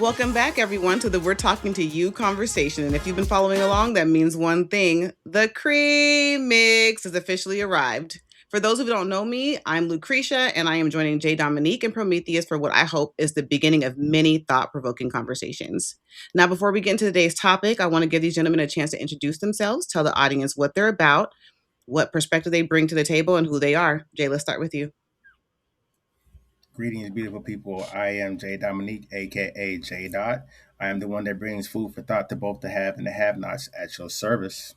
Welcome back, everyone, to the We're Talking to You conversation. And if you've been following along, that means one thing. The cream mix has officially arrived. For those who don't know me, I'm Lucretia, and I am joining Jay Dominique and Prometheus for what I hope is the beginning of many thought-provoking conversations. Now, before we get into today's topic, I want to give these gentlemen a chance to introduce themselves, tell the audience what they're about, what perspective they bring to the table, and who they are. Jay, let's start with you. Greetings, beautiful people. I am J Dominique, aka J Dot. I am the one that brings food for thought to both the have and the have nots at your service.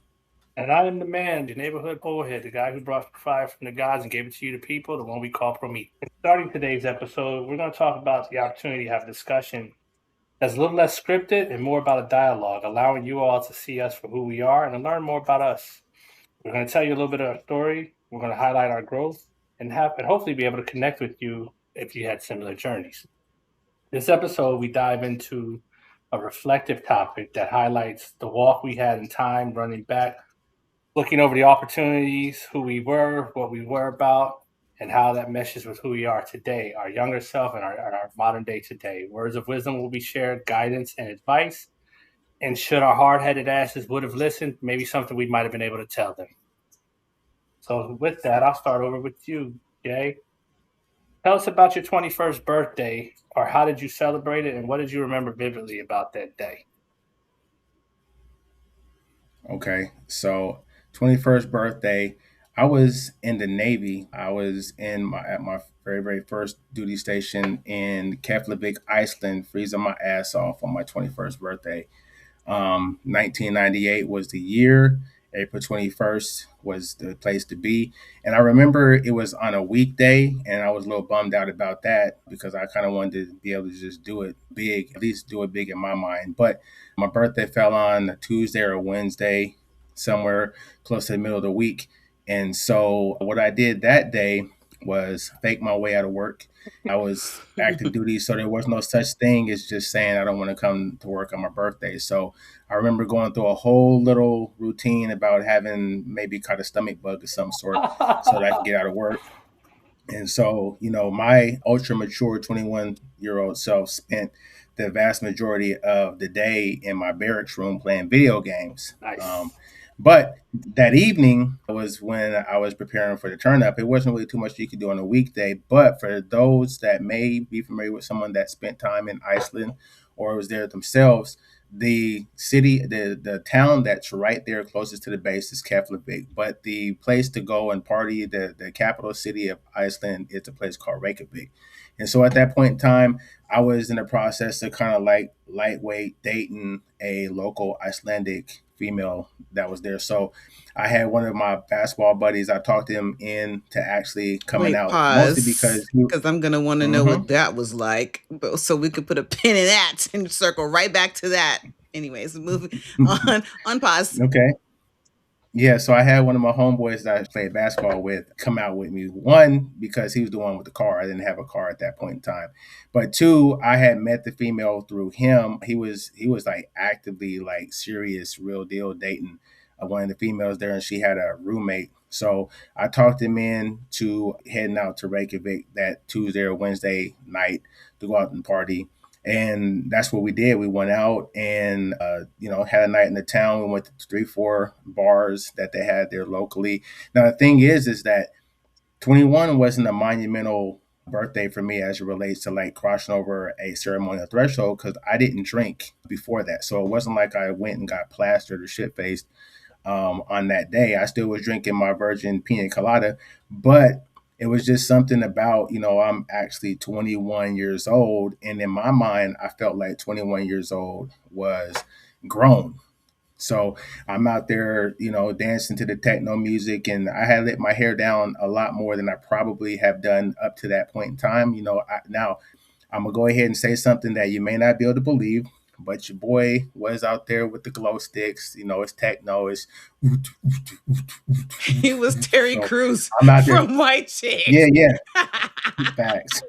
And I am the man, the neighborhood bullhead, the guy who brought fire from the gods and gave it to you, the people, the one we call Prometheus. Starting today's episode, we're going to talk about the opportunity to have a discussion that's a little less scripted and more about a dialogue, allowing you all to see us for who we are and to learn more about us. We're going to tell you a little bit of our story. We're going to highlight our growth and hopefully be able to connect with you if you had similar journeys. This episode, we dive into a reflective topic that highlights the walk we had in time, running back, looking over the opportunities, who we were, what we were about, and how that meshes with who we are today, our younger self and our modern day today. Words of wisdom will be shared, guidance and advice. And should our hard-headed asses would have listened, maybe something we might have been able to tell them. So with that, I'll start over with you, Jay. Tell us about your 21st birthday, or how did you celebrate it, and what did you remember vividly about that day? Okay, so 21st birthday, I was in the Navy. I was at my very first duty station in Keflavik, Iceland, freezing my ass off on my 21st birthday. 1998 was the year. April 21st was the place to be. And I remember it was on a weekday, and I was a little bummed out about that because I kind of wanted to be able to just do it big, at least do it big in my mind. But my birthday fell on a Tuesday or a Wednesday, somewhere close to the middle of the week. And so what I did that day was fake my way out of work. I was active duty, so there was no such thing as just saying I don't want to come to work on my birthday. So I remember going through a whole little routine about having maybe caught a stomach bug of some sort so that I could get out of work. And so, my ultra mature 21-year-old self spent the vast majority of the day in my barracks room playing video games. Nice. But that evening was when I was preparing for the turn up. It wasn't really too much you could do on a weekday. But for those that may be familiar with someone that spent time in Iceland or was there themselves, the city, the town that's right there closest to the base is Keflavik. But the place to go and party, the capital city of Iceland, is a place called Reykjavik. And so at that point in time, I was in the process of kind of like lightweight dating a local Icelandic female that was there. So I had one of my basketball buddies. I talked him into actually coming Wait, out, mostly because pause, because I'm gonna want to know what that was like, so we could put a pin in that and circle right back to that. Anyways, moving on pause. okay. Yeah, so I had one of my homeboys that I played basketball with come out with me. One, because he was the one with the car. I didn't have a car at that point in time. But two, I had met the female through him. He was like actively like serious, real deal dating one of the females there, and she had a roommate. So I talked him in to heading out to Reykjavik that Tuesday or Wednesday night to go out and party. And that's what we did. We went out and had a night in the town. We went to 3 4 bars that they had there locally. Now the thing is that 21 wasn't a monumental birthday for me as it relates to like crossing over a ceremonial threshold because I didn't drink before that. So it wasn't like I went and got plastered or shit faced on that day. I still was drinking my virgin pina colada, but it was just something about, I'm actually 21 years old. And in my mind, I felt like 21 years old was grown. So I'm out there, dancing to the techno music, and I had let my hair down a lot more than I probably have done up to that point in time. Now I'm gonna go ahead and say something that you may not be able to believe, but your boy was out there with the glow sticks. It's techno. It's He was Terry so Crews I'm out there. from White Yeah, Chicks. yeah, facts.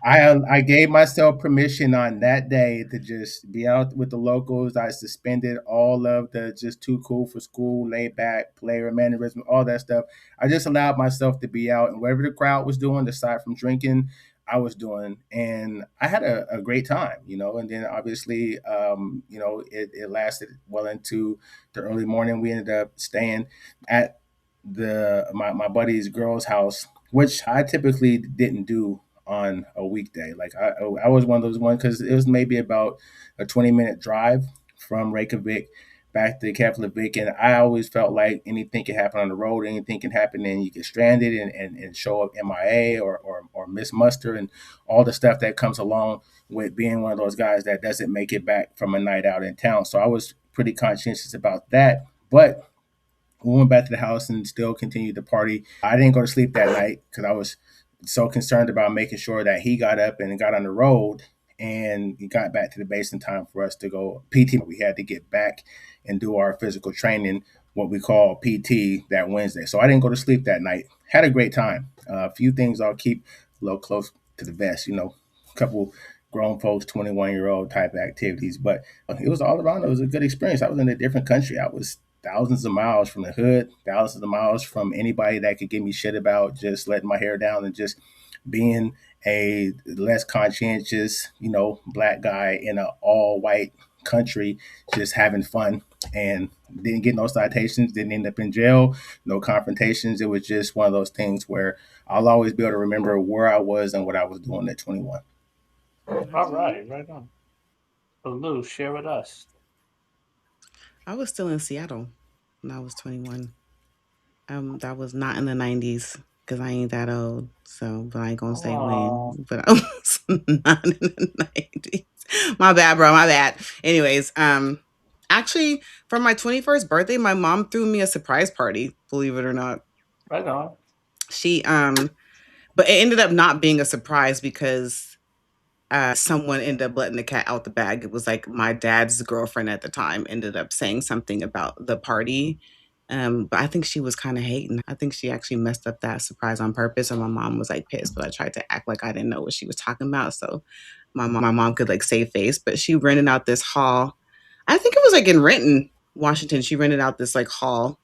I gave myself permission on that day to just be out with the locals. I suspended all of the just too cool for school, laid back, player mannerism, all that stuff. I just allowed myself to be out, and whatever the crowd was doing, aside from drinking, I was doing, and I had a great time, And then obviously, it lasted well into the early morning. We ended up staying at my buddy's girl's house, which I typically didn't do on a weekday. Like I was one of those ones because it was maybe about a 20-minute drive from Reykjavik back to Keflavik, and I always felt like anything can happen on the road, anything can happen, and you get stranded and show up MIA or miss muster and all the stuff that comes along with being one of those guys that doesn't make it back from a night out in town. So I was pretty conscientious about that, but we went back to the house and still continued to party. I didn't go to sleep that night because I was so concerned about making sure that he got up and got on the road and he got back to the base in time for us to go PT. We had to get back and do our physical training, what we call PT, that Wednesday. So I didn't go to sleep that night. Had a great time. A few things I'll keep a little close to the vest, a couple grown folks, 21-year-old type activities. But it was all around. It was a good experience. I was in a different country. I was thousands of miles from the hood, thousands of miles from anybody that could give me shit about just letting my hair down and just being a less conscientious, black guy in an all white country, just having fun, and didn't get no citations, didn't end up in jail, no confrontations. It was just one of those things where I'll always be able to remember where I was and what I was doing at 21. All right, right on. So Lou, share with us. I was still in Seattle when I was 21. That was not in the 90s because I ain't that old. So, but I ain't gonna say when. But I was not in the 90s. My bad, bro. My bad. Anyways, actually, for my 21st birthday, my mom threw me a surprise party. Believe it or not. Right on. She but it ended up not being a surprise because someone ended up letting the cat out the bag. It was like my dad's girlfriend at the time ended up saying something about the party. But I think she was kind of hating. I think she actually messed up that surprise on purpose, and my mom was like pissed. But I tried to act like I didn't know what she was talking about, so my mom could like save face. But she rented out this hall. I think it was like in Renton, Washington. She rented out this like hall,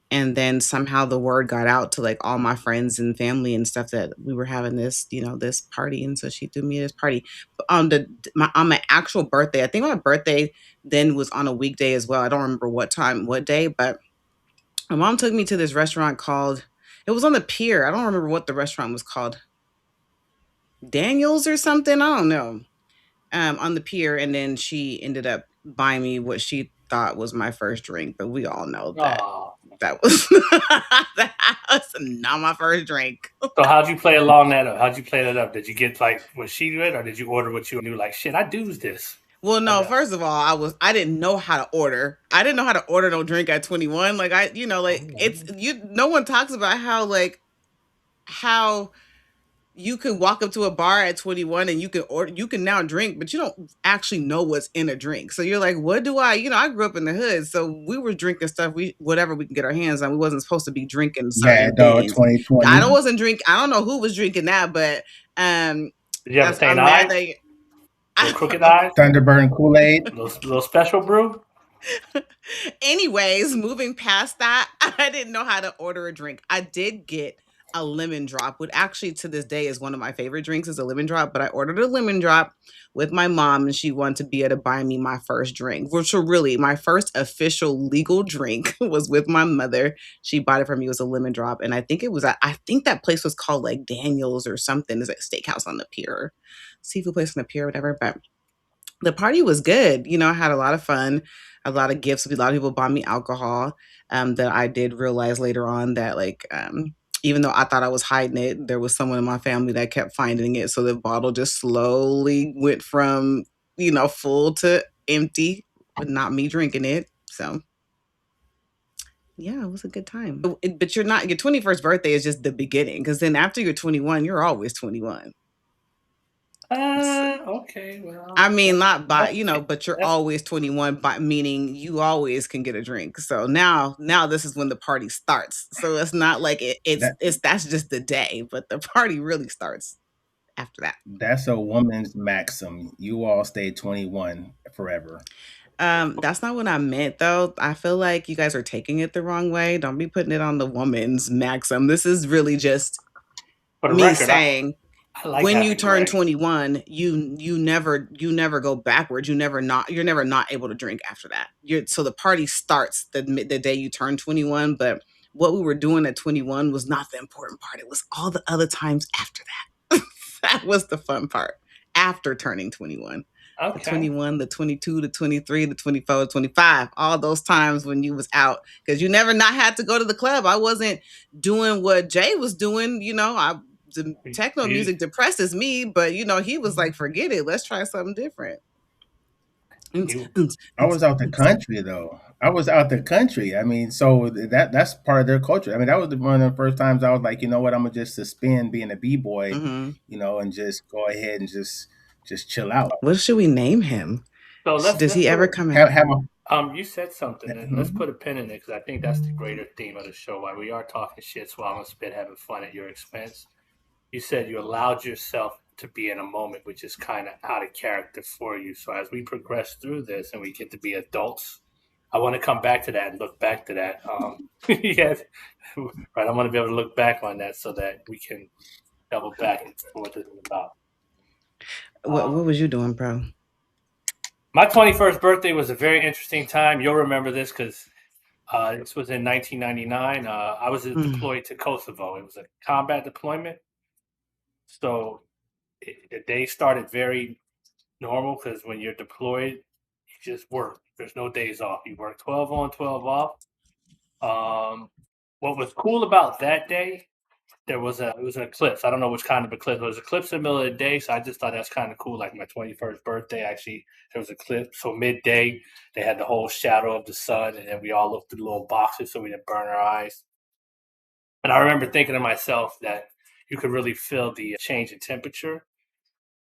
and then somehow the word got out to like all my friends and family and stuff that we were having this this party, and so she threw me this party. But on my actual birthday, I think my birthday then was on a weekday as well. I don't remember what time, what day, but my mom took me to this restaurant called, it was on the pier. I don't remember what the restaurant was called. Daniel's or something. I don't know. On the pier, and then she ended up buying me what she thought was my first drink, but we all know that that was that was not my first drink. So how'd you play along that up? How'd you play that up? Did you get like what she did, or did you order what you knew? Like, shit, I do's this. Well, no, first of all, I didn't know how to order. I didn't know how to order no drink at 21. Like it's no one talks about how you could walk up to a bar at 21 and you can now drink, but you don't actually know what's in a drink. So you're like, what do I grew up in the hood, so we were drinking stuff whatever we can get our hands on. We wasn't supposed to be drinking certain things. 2020. I don't know who was drinking that, but did you have St. Eyes? Crooked Eyes? Thunderbird Kool-Aid? Little special brew? Anyways, moving past that, I didn't know how to order a drink. I did get a lemon drop, which actually to this day is one of my favorite drinks, is a lemon drop. But I ordered a lemon drop with my mom, and she wanted to be able to buy me my first drink, which was really my first official legal drink was with my mother. She bought it for me. It was a lemon drop, and I think that place was called like Daniel's or something. It's like a steakhouse on the pier, seafood place on the pier, whatever. But the party was good. I had a lot of fun, a lot of gifts. A lot of people bought me alcohol. That I did realize later on that even though I thought I was hiding it, there was someone in my family that kept finding it. So the bottle just slowly went from, full to empty, but not me drinking it. So yeah, it was a good time. But your 21st birthday is just the beginning, because then after you're 21, you're always 21. Okay. Well, I mean, not by, but you're always 21, by meaning you always can get a drink. So now this is when the party starts. So it's not like that's just the day, but the party really starts after that. That's a woman's maxim. You all stay 21 forever. That's not what I meant, though. I feel like you guys are taking it the wrong way. Don't be putting it on the woman's maxim. This is really just me saying, I like when you having turn gray. 21, you never go backwards. You're never not able to drink after that. So the party starts the day you turn 21. But what we were doing at 21 was not the important part. It was all the other times after that. That was the fun part after turning 21. The Okay. 21, the 22, the 23, the 24, the 25, all those times when you was out, because you never not had to go to the club. I wasn't doing what Jay was doing. The techno music depresses me, but he was like, forget it. Let's try something different. I was out the country though. I was out the country. I mean, so that's part of their culture. I mean, that was one of the first times I was like, you know what, I'm gonna just suspend being a b-boy, and just go ahead and just chill out. What should we name him? So Does he ever come in? You said something, and let's put a pin in it because I think that's the greater theme of the show. Why we are talking shit, so I'm gonna spit having fun at your expense. You said you allowed yourself to be in a moment which is kind of out of character for you. So as we progress through this and we get to be adults, I want to come back to that and look back to that. Yes, right. I want to be able to look back on that so that we can double back and what this is about. What was you doing, bro? My 21st birthday was a very interesting time. You'll remember this because this was in 1999. I was deployed to Kosovo. It was a combat deployment. So the day started very normal because when you're deployed, you just work. There's no days off. You work 12 on, 12 off. What was cool about that day, it was an eclipse. I don't know which kind of eclipse. It was an eclipse in the middle of the day, so I just thought that's kind of cool. Like my 21st birthday, actually, there was an eclipse. So midday, they had the whole shadow of the sun, and then we all looked through little boxes so we didn't burn our eyes. And I remember thinking to myself that you could really feel the change in temperature.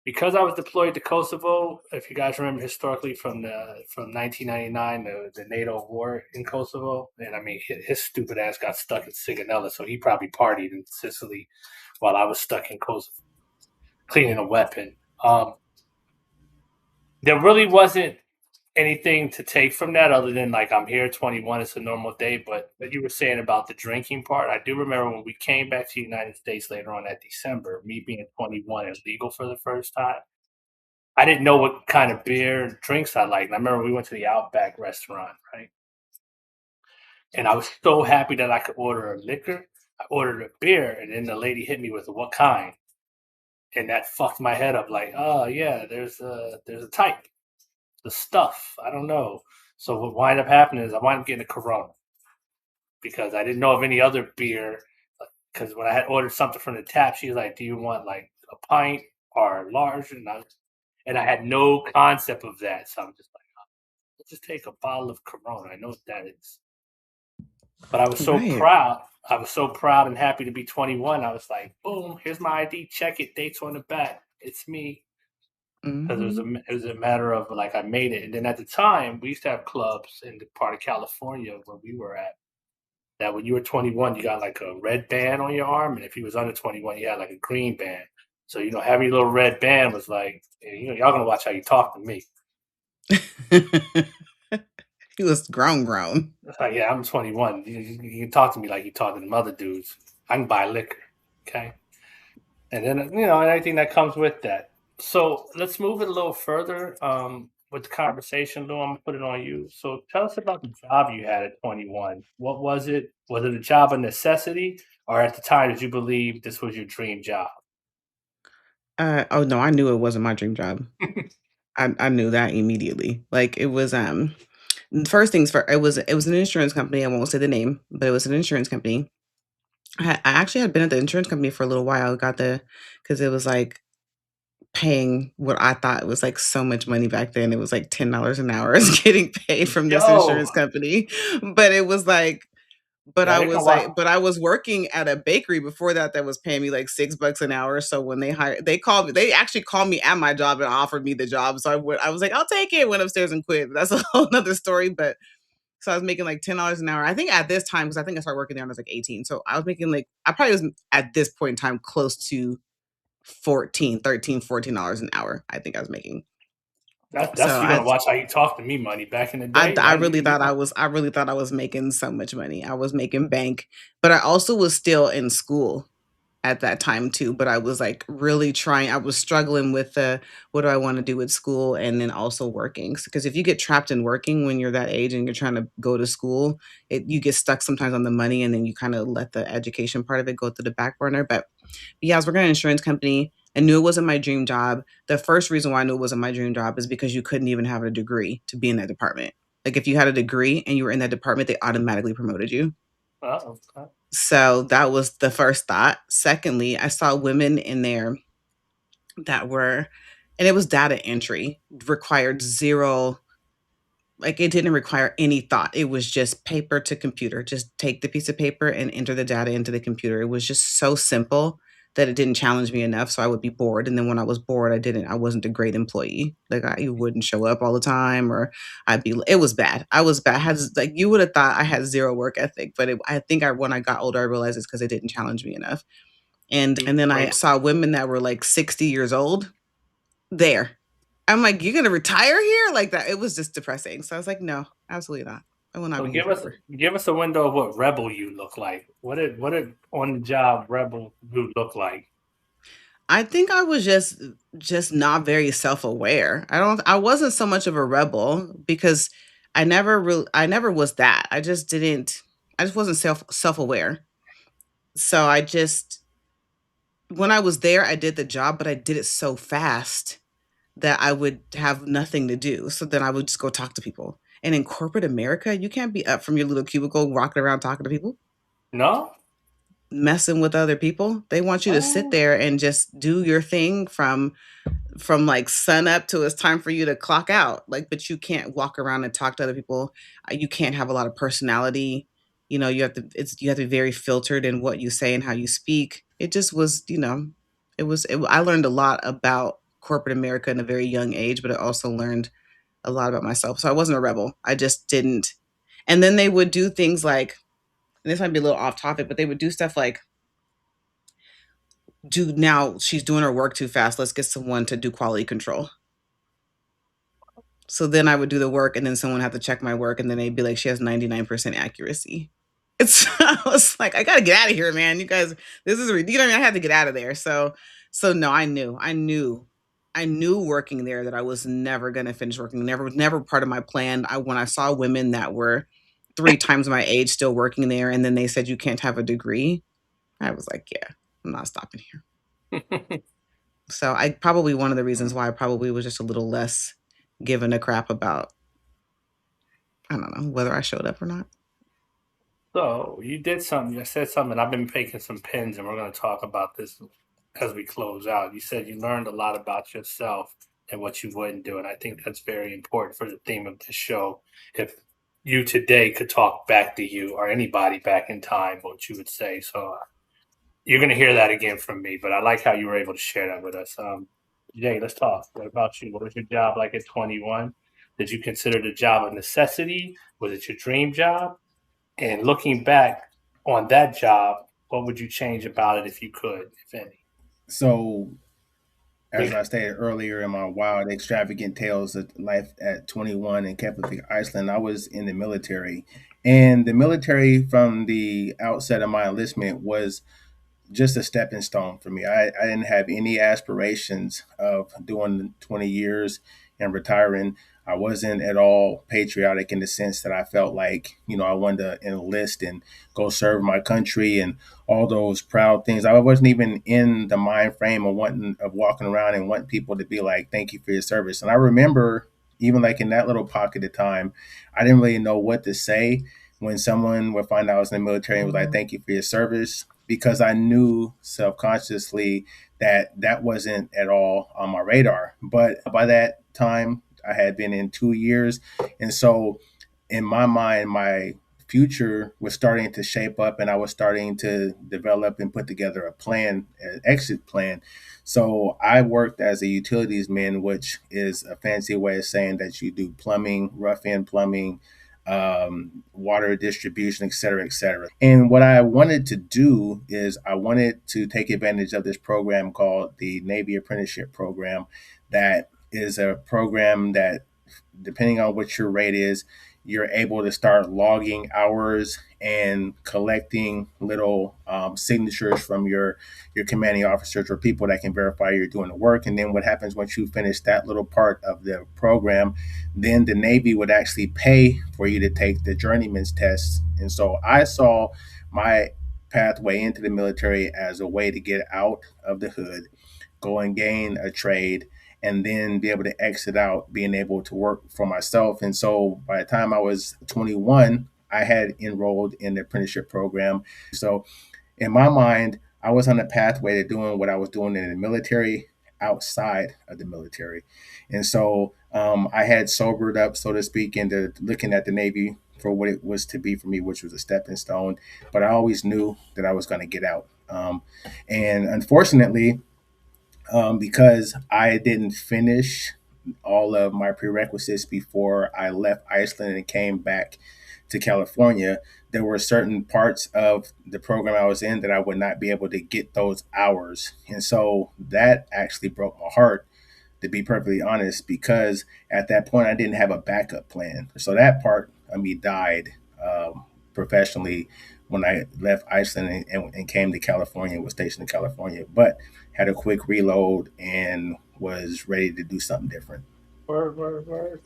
Because I was deployed to Kosovo, if you guys remember historically from 1999, the NATO war in Kosovo, and I mean his stupid ass got stuck in Sigonella, so he probably partied in Sicily while I was stuck in Kosovo cleaning a weapon. There really wasn't anything to take from that other than like I'm here 21, it's a normal day. But what you were saying about the drinking part, I do remember when we came back to the United States later on that December, me being 21 and legal for the first time. I didn't know what kind of beer and drinks I liked. And I remember we went to the Outback restaurant, right? And I was so happy that I could order a liquor. I ordered a beer, and then the lady hit me with what kind, and that fucked my head up. Like, oh yeah, there's a type, the stuff. I don't know. So what wound up happening is I wound up getting a Corona because I didn't know of any other beer. Because when I had ordered something from the tap, she was like, "Do you want like a pint or large?" And I had no concept of that. So I'm just like, let's just take a bottle of Corona. I know what that is. But I was so proud. I was so proud and happy to be 21. I was like, boom, here's my ID. Check it. Dates on the back. It's me. Because it was a matter of like I made it. And then at the time, we used to have clubs in the part of California where we were at. That when you were 21, you got like a red band on your arm. And if you was under 21, you had like a green band. So, having a little red band was like, y'all going to watch how you talk to me. He was grown. Like, yeah, I'm 21. You can talk to me like you talk to them other dudes. I can buy liquor. Okay. And then, and everything that comes with that. So let's move it a little further with the conversation, Lou. I'm going to put it on you. So tell us about the job you had at 21. What was it? Was it a job of necessity? Or at the time, did you believe this was your dream job? Oh no, I knew it wasn't my dream job. I knew that immediately. Like it was first things first, it was an insurance company. I won't say the name, but it was an insurance company. I actually had been at the insurance company for a little while. Because it was like paying what I thought was like so much money back then. It was like $10 an hour I was getting paid from this insurance company. But it was like, but I was working at a bakery before that was paying me like $6 an hour. So when they actually called me at my job and offered me the job. So I was like, I'll take it. Went upstairs and quit. That's a whole nother story. But so I was making like $10 an hour. I think at this time, because I think I started working there when I was like 18. So I was making I probably was at this point in time close to $14 an hour. I think I was making. That's you gonna watch how you talk to me money back in the day. I really thought I was making so much money. I was making bank, but I also was still in school. at that time too, but I was like really trying. I was struggling with the what do I want to do with school and then also working. Because if you get trapped in working when you're that age and you're trying to go to school, you get stuck sometimes on the money and then you kind of let the education part of it go to the back burner. But yeah, I was working at an insurance company. I knew it wasn't my dream job. The first reason why I knew it wasn't my dream job is because you couldn't even have a degree to be in that department. Like if you had a degree and you were in that department, they automatically promoted you. Oh, So that was the first thought. Secondly, I saw women in there that were, and it was data entry, required zero, like it didn't require any thought. It was just paper to computer. Just take the piece of paper and enter the data into the computer. It was just so simple that it didn't challenge me enough. So I would be bored. And then when I was bored, I wasn't a great employee. Like I wouldn't show up all the time or it was bad. I was bad. I had, like, you would have thought I had zero work ethic, but I think when I got older, I realized it's because it didn't challenge me enough. And then I saw women that were like 60 years old there. I'm like, you're gonna retire here like that? It was just depressing. So I was like, no, absolutely not. I will not so be here forever. give us a window of what rebel you look like. What did on the job rebel you look like? I think I was just not very self-aware. I wasn't so much of a rebel because I never was that. I just wasn't self-aware. So I just when I was there, I did the job, but I did it so fast that I would have nothing to do. So then I would just go talk to people. And in corporate America, you can't be up from your little cubicle walking around talking to people, No? messing with other people. They want you to sit Oh, there and just do your thing from like sun up till it's time for you to clock out. Like, but you can't walk around and talk to other people. You can't have a lot of personality. You have to be very filtered in what you say and how you speak. It just was, I learned a lot about corporate America in a very young age, but I also learned a lot about myself. So I wasn't a rebel. I just didn't. And then they would do things like, and this might be a little off topic, but they would do stuff like, do now she's doing her work too fast. Let's get someone to do quality control. So then I would do the work and then someone had to check my work and then they'd be like, she has 99% accuracy. It's I was like, I gotta get out of here, man. You guys, this is ridiculous. I had to get out of there. So no, I knew working there that I was never gonna finish working. Never part of my plan. When I saw women that were 3 times my age still working there, and then they said you can't have a degree, I was like, yeah, I'm not stopping here. So I probably one of the reasons why I probably was just a little less given a crap about, I don't know, whether I showed up or not. so you did something. You said something. I've been taking some pins, and we're going to talk about this as we close out. You said you learned a lot about yourself and what you wouldn't do, and I think that's very important for the theme of the show. If you today could talk back to you or anybody back in time, what you would say. So you're going to hear that again from me, but I like how you were able to share that with us. Jay, let's talk. What about you? What was your job like at 21? Did you consider the job a necessity? Was it your dream job? And looking back on that job, what would you change about it if you could, if any? So, as I stated earlier in my wild, extravagant tales of life at 21 in Keflavik, Iceland, I was in the military. And the military, from the outset of my enlistment, was just a stepping stone for me. I didn't have any aspirations of doing 20 years and retiring. I wasn't at all patriotic in the sense that I felt like, I wanted to enlist and go serve my country and all those proud things. I wasn't even in the mind frame of walking around and wanting people to be like, thank you for your service. And I remember even like in that little pocket of time, I didn't really know what to say when someone would find out I was in the military and was like, thank you for your service, because I knew subconsciously that that wasn't at all on my radar. But by that time, I had been in 2 years. And so in my mind, my future was starting to shape up and I was starting to develop and put together a plan, an exit plan. So I worked as a utilities man, which is a fancy way of saying that you do plumbing, rough end plumbing, water distribution, et cetera, et cetera. And what I wanted to do is I wanted to take advantage of this program called the Navy Apprenticeship Program. That is a program that, depending on what your rate is, you're able to start logging hours and collecting little signatures from your commanding officers or people that can verify you're doing the work. And then what happens once you finish that little part of the program, then the Navy would actually pay for you to take the journeyman's test. And so I saw my pathway into the military as a way to get out of the hood, go and gain a trade, and then be able to exit out, being able to work for myself. And so by the time I was 21, I had enrolled in the apprenticeship program. So in my mind, I was on the pathway to doing what I was doing in the military outside of the military. And so I had sobered up, so to speak, into looking at the Navy for what it was to be for me, which was a stepping stone. But I always knew that I was going to get out. And unfortunately, because I didn't finish all of my prerequisites before I left Iceland and came back to California, there were certain parts of the program I was in that I would not be able to get those hours. And so that actually broke my heart, to be perfectly honest, because at that point I didn't have a backup plan. So that part of me died professionally when I left Iceland and came to California and was stationed in California, but had a quick reload and was ready to do something different. Word, word, word.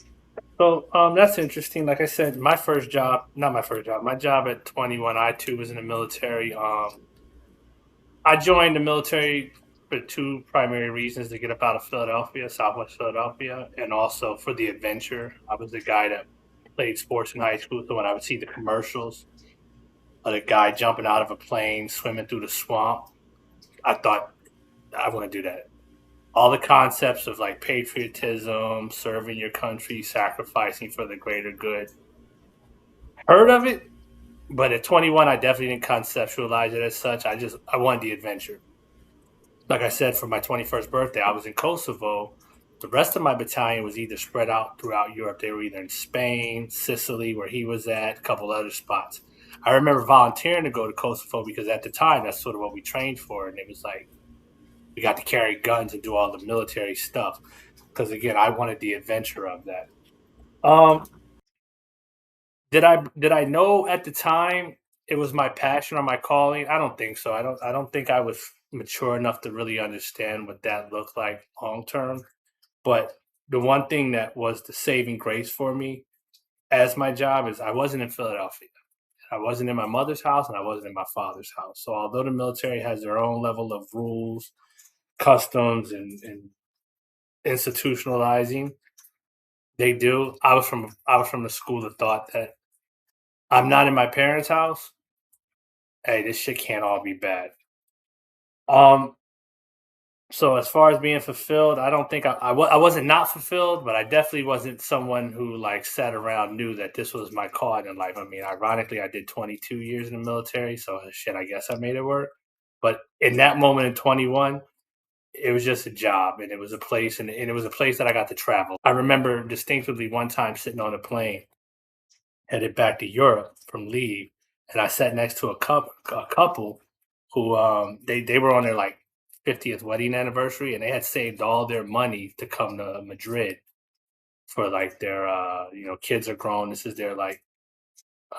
So that's interesting. Like I said, my first job, not my first job, my job at 21, I too was in the military. I joined the military for two primary reasons: to get up out of Philadelphia, Southwest Philadelphia, and also for the adventure. I was the guy that played sports in high school, so when I would see the commercials of the guy jumping out of a plane, swimming through the swamp, I thought, I want to do that. All the concepts of like patriotism, serving your country, sacrificing for the greater good. Heard of it, but at 21, I definitely didn't conceptualize it as such. I wanted the adventure. Like I said, for my 21st birthday, I was in Kosovo. The rest of my battalion was either spread out throughout Europe. They were either in Spain, Sicily, where he was at, a couple other spots. I remember volunteering to go to Kosovo because at the time, that's sort of what we trained for. And it was like, we got to carry guns and do all the military stuff. Because again, I wanted the adventure of that. Um, did I know at the time it was my passion or my calling? I don't think so. I don't think I was mature enough to really understand what that looked like long term. But the one thing that was the saving grace for me as my job is I wasn't in Philadelphia. I wasn't in my mother's house and I wasn't in my father's house. So although the military has their own level of rules, customs, and institutionalizing, they do. I was from the school that thought that I'm not in my parents' house. Hey, this shit can't all be bad. Um, so as far as being fulfilled, I don't think I wasn't not fulfilled, but I definitely wasn't someone who like sat around knew that this was my calling in life. I mean, ironically, I did 22 years in the military, so shit, I guess I made it work. But in that moment in 21, it was just a job and it was a place and it was a place that I got to travel. I remember distinctively one time sitting on a plane headed back to Europe from leave, and I sat next to a couple who they were on their like 50th wedding anniversary, and they had saved all their money to come to Madrid for like their kids are grown. This is their like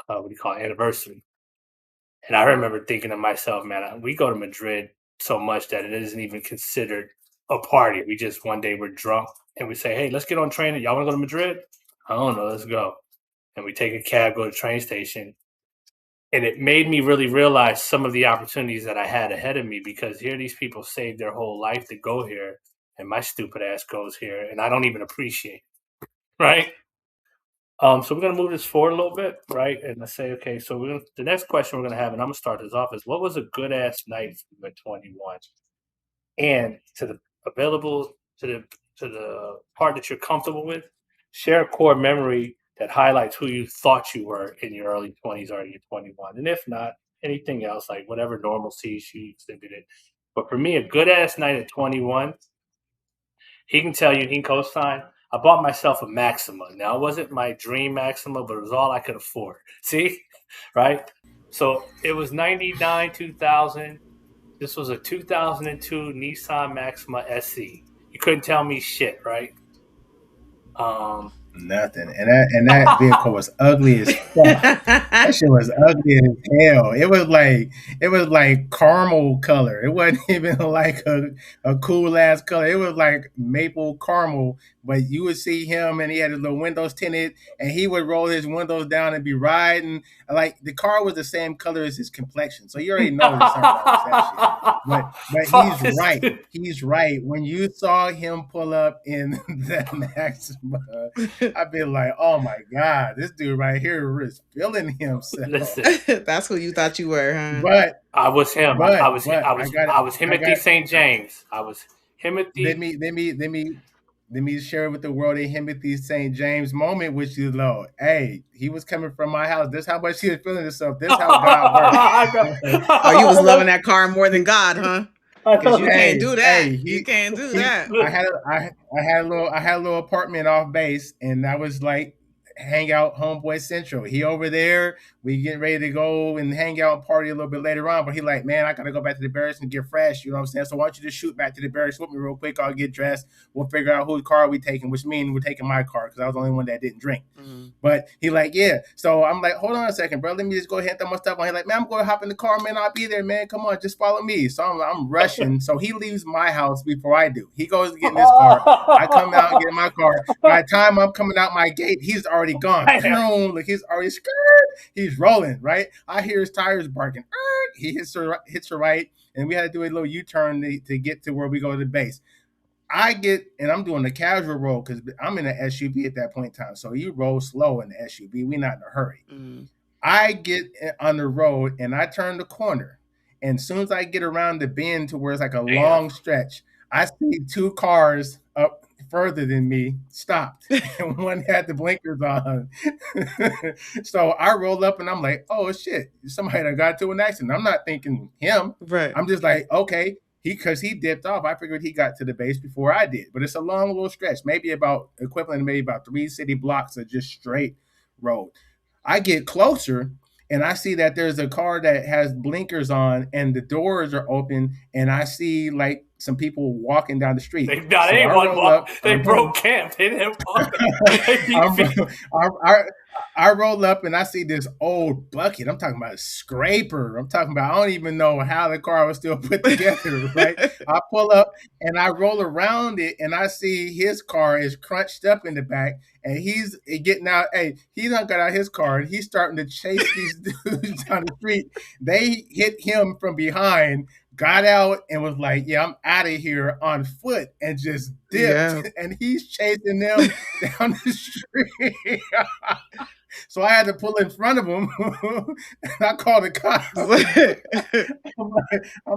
what do you call it, anniversary. And I remember thinking to myself, man, we go to Madrid so much that it isn't even considered a party. We just one day we're drunk and we say, hey, let's get on train. Y'all want to go to Madrid? I don't know. Let's go. And we take a cab, go to the train station. And it made me really realize some of the opportunities that I had ahead of me because here these people saved their whole life to go here. And my stupid ass goes here and I don't even appreciate it. Right. So we're gonna move this forward a little bit, right? And let's say, okay, so the next question we're gonna have, and I'm gonna start this off, is what was a good ass night for you at 21? And to the available to the part that you're comfortable with, share a core memory that highlights who you thought you were in your early 20s or your 21. And if not, anything else, like whatever normalcies you exhibited. But for me, a good ass night at 21, he can tell you, he can co-sign. I bought myself a Maxima. Now, it wasn't my dream Maxima, but it was all I could afford. See? Right? So it was 99, 2000. This was a 2002 Nissan Maxima SE. You couldn't tell me shit, right? Nothing. And that vehicle was ugly as fuck. That shit was ugly as hell. It was like caramel color. It wasn't even like a cool ass color. It was like maple caramel. But you would see him and he had his little windows tinted and he would roll his windows down and be riding. Like the car was the same color as his complexion. So you already know there's something wrong with that shit. But Fuck he's this right. dude. He's right. When you saw him pull up in that Maxima, I've been like, oh my God, this dude right here is feeling himself. Listen, That's who you thought you were, huh? But I was him. I was but I was I was I Timothy got St. James. I was let Timothy. me let me let me let me share with the world a Timothy St. James moment with you, Lord. Hey, he was coming from my house. This how much he was feeling himself. This how God works. Oh, you was loving that car more than God, huh? Because you can't do that. Hey, You can't do he that. I had a little apartment off base, and that was like hang out homeboy central. He over there, we getting ready to go and hang out and party a little bit later on. But he like, man, I gotta go back to the barracks and get fresh. You know what I'm saying? So why don't you just shoot back to the barracks with me real quick? I'll get dressed. We'll figure out whose car we taking, which means we're taking my car because I was the only one that didn't drink. Mm. But he like, yeah. So I'm like, hold on a second, bro. Let me just go ahead and throw my stuff on. He like, man, I'm going to hop in the car, man. I'll be there, man. Come on, just follow me. So I'm rushing. So he leaves my house before I do. He goes to get in his car. I come out and get in my car. By the time I'm coming out my gate, he's already gone. Like he's already scared. He's rolling, right? I hear his tires barking. He hits her right, and we had to do a little U-turn to get to where we go to the base. I get, and I'm doing the casual roll because I'm in an SUV at that point in time. So you roll slow in the SUV. We're not in a hurry. Mm. I get on the road and I turn the corner. And as soon as I get around the bend to where it's like a long stretch, I see two cars up further than me stopped. And one had the blinkers on. So I roll up and I'm like, oh shit, somebody that got to an accident. I'm not thinking him. Right. I'm just like, okay. Because he dipped off, I figured he got to the base before I did. But it's a long little stretch, maybe about equivalent to maybe about 3 city blocks of just straight road. I get closer and I see that there's a car that has blinkers on and the doors are open and I see like some people walking down the street. They ain't walk. They broke camp. They didn't walk. I roll up and I see this old bucket. I'm talking about a scraper. I'm talking about, I don't even know how the car was still put together, right? I pull up and I roll around it and I see his car is crunched up in the back and he's getting out. Hey, he done got out his car and he's starting to chase these dudes down the street. They hit him from behind, got out and was like, yeah, I'm out of here on foot and just dipped. Yeah. And he's chasing them down the street. So I had to pull in front of him and I called the cops. I'm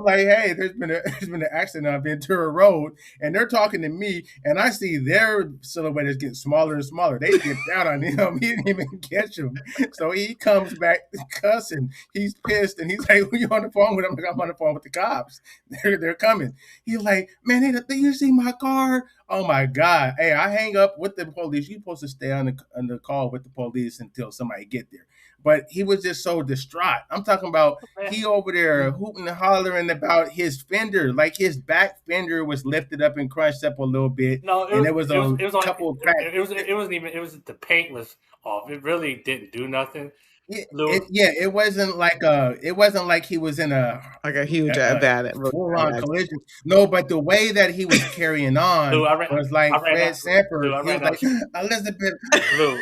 like, hey, there's been an accident on Ventura Road and they're talking to me and I see their silhouette is getting smaller and smaller. They dipped out on him. He didn't even catch him. So he comes back cussing. He's pissed and he's like, who you on the phone with? I'm like, I'm on the phone with the cops. They're coming. He's like, man, they you see my car? Oh my God. Hey, I hang up with the police. You're supposed to stay on the call with the police until somebody get there. But he was just so distraught. I'm talking about he over there hooting and hollering about his fender, like his back fender was lifted up and crunched up a little bit. No, it was a couple of cracks. It wasn't even. It was the paint was off. It really didn't do nothing. It wasn't like he was in a huge bad full-on collision. No, but the way that he was carrying on was like Fred Sanford. He was like, Elizabeth. Lou,